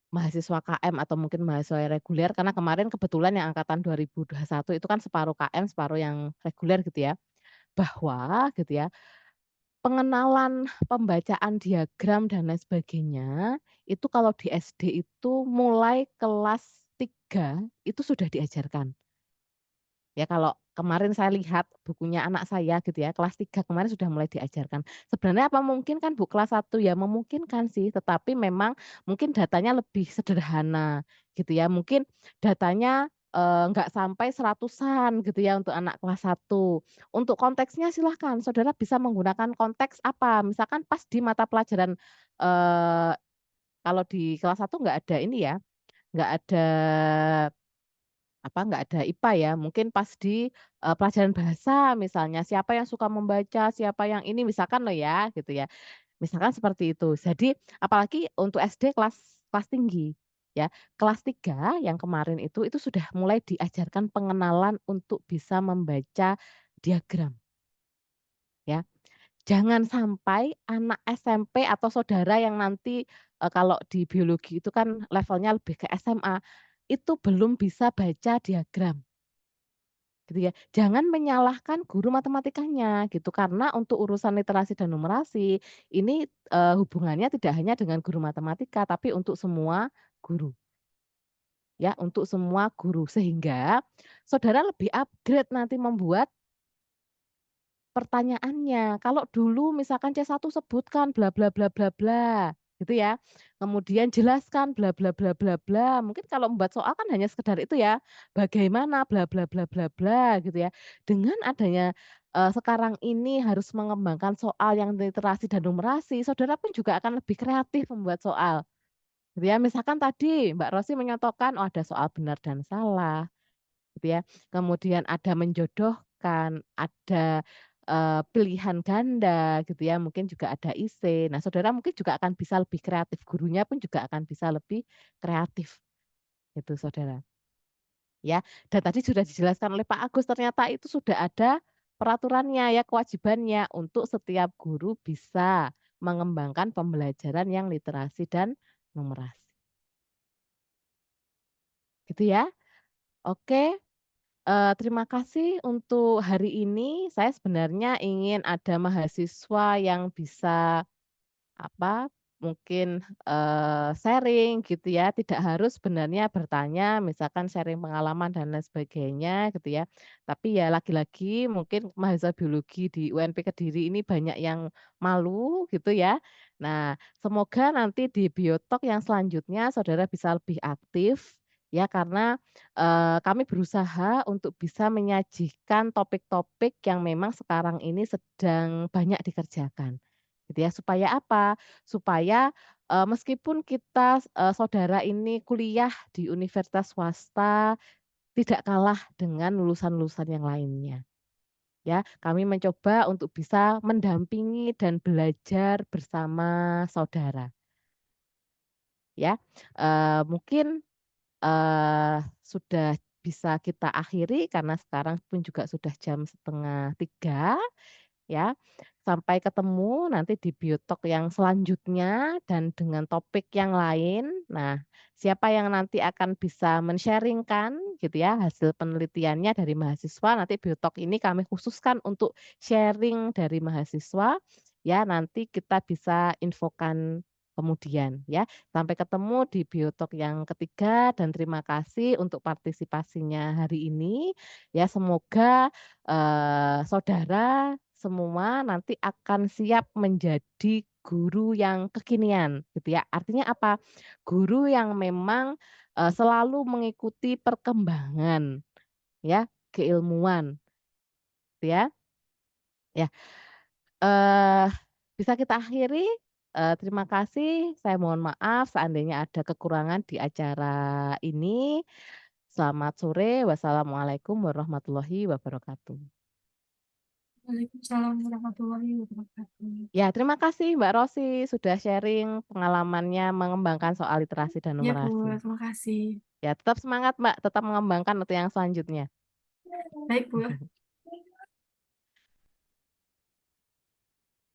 mahasiswa KM atau mungkin mahasiswa yang reguler karena kemarin kebetulan yang angkatan 2021 itu kan separuh KM, separuh yang reguler gitu ya. Bahwa gitu ya, pengenalan pembacaan diagram dan lain sebagainya, itu kalau di SD itu mulai kelas 3 itu sudah diajarkan. Ya kalau kemarin saya lihat bukunya anak saya gitu ya, kelas 3 kemarin sudah mulai diajarkan. Sebenarnya apa mungkin kan Bu kelas 1 ya memungkinkan sih, tetapi memang mungkin datanya lebih sederhana gitu ya. Mungkin datanya, nggak sampai seratusan gitu ya untuk anak kelas 1. Untuk konteksnya silahkan saudara bisa menggunakan konteks apa, misalkan pas di mata pelajaran, eee, kalau di kelas 1 nggak ada ini ya, nggak ada nggak ada IPA ya, mungkin pas di, pelajaran bahasa misalnya, siapa yang suka membaca, siapa yang ini, misalkan loh ya, gitu ya. Misalkan seperti itu. Jadi apalagi untuk SD kelas kelas tinggi, ya. Kelas 3 yang kemarin itu sudah mulai diajarkan pengenalan untuk bisa membaca diagram, ya. Jangan sampai anak SMP atau saudara yang nanti, kalau di biologi itu kan levelnya lebih ke SMA, itu belum bisa baca diagram. Gitu ya. Jangan menyalahkan guru matematikanya gitu, karena untuk urusan literasi dan numerasi ini, hubungannya tidak hanya dengan guru matematika, tapi untuk semua guru, ya, untuk semua guru. Sehingga saudara lebih upgrade nanti membuat pertanyaannya. Kalau dulu misalkan C1 sebutkan bla bla bla bla bla, gitu ya. Kemudian jelaskan bla bla bla bla bla. Mungkin kalau membuat soal kan hanya sekedar itu ya, bagaimana bla bla bla bla bla gitu ya. Dengan adanya, sekarang ini harus mengembangkan soal yang literasi dan numerasi, saudara pun juga akan lebih kreatif membuat soal, gitu ya. Misalkan tadi Mbak Rosi menyontohkan, oh ada soal benar dan salah gitu ya. Kemudian ada menjodohkan, ada, pilihan ganda gitu ya, mungkin juga ada IC. Nah, saudara mungkin juga akan bisa lebih kreatif, gurunya pun juga akan bisa lebih kreatif, gitu saudara, ya. Dan tadi sudah dijelaskan oleh Pak Agus, ternyata itu sudah ada peraturannya ya, kewajibannya untuk setiap guru bisa mengembangkan pembelajaran yang literasi dan numerasi. Gitu ya. Oke. Terima kasih untuk hari ini. Saya sebenarnya ingin ada mahasiswa yang bisa, apa, mungkin sharing gitu ya, tidak harus sebenarnya bertanya, misalkan sharing pengalaman dan lain sebagainya gitu ya. Tapi ya lagi-lagi mungkin mahasiswa biologi di UNP Kediri ini banyak yang malu gitu ya. Nah, semoga nanti di Biotalk yang selanjutnya saudara bisa lebih aktif ya, karena kami berusaha untuk bisa menyajikan topik-topik yang memang sekarang ini sedang banyak dikerjakan gitu ya. Supaya apa? Supaya, meskipun kita, saudara ini kuliah di universitas swasta, tidak kalah dengan lulusan-lulusan yang lainnya, ya. Kami mencoba untuk bisa mendampingi dan belajar bersama saudara, ya. Mungkin, sudah bisa kita akhiri karena sekarang pun juga sudah jam 2:30 ya. Sampai ketemu nanti di Biotalk yang selanjutnya dan dengan topik yang lain. Nah, siapa yang nanti akan bisa men-sharing-kan gitu ya hasil penelitiannya dari mahasiswa, nanti Biotalk ini kami khususkan untuk sharing dari mahasiswa, ya nanti kita bisa infokan kemudian ya. Sampai ketemu di Biotalk yang ketiga dan terima kasih untuk partisipasinya hari ini. Ya semoga saudara semua nanti akan siap menjadi guru yang kekinian gitu ya. Artinya apa? Guru yang memang, selalu mengikuti perkembangan ya, keilmuan gitu ya. Ya, eee, bisa kita akhiri, terima kasih, saya mohon maaf seandainya ada kekurangan di acara ini. Selamat sore, wassalamualaikum warahmatullahi wabarakatuh. Waalaikumsalam warahmatullahi wabarakatuh. Ya, terima kasih Mbak Rosi sudah sharing pengalamannya mengembangkan soal literasi dan Ya, Bu, numerasi. terima kasih. Ya, tetap semangat Mbak, tetap mengembangkan untuk yang selanjutnya. Baik, Bu.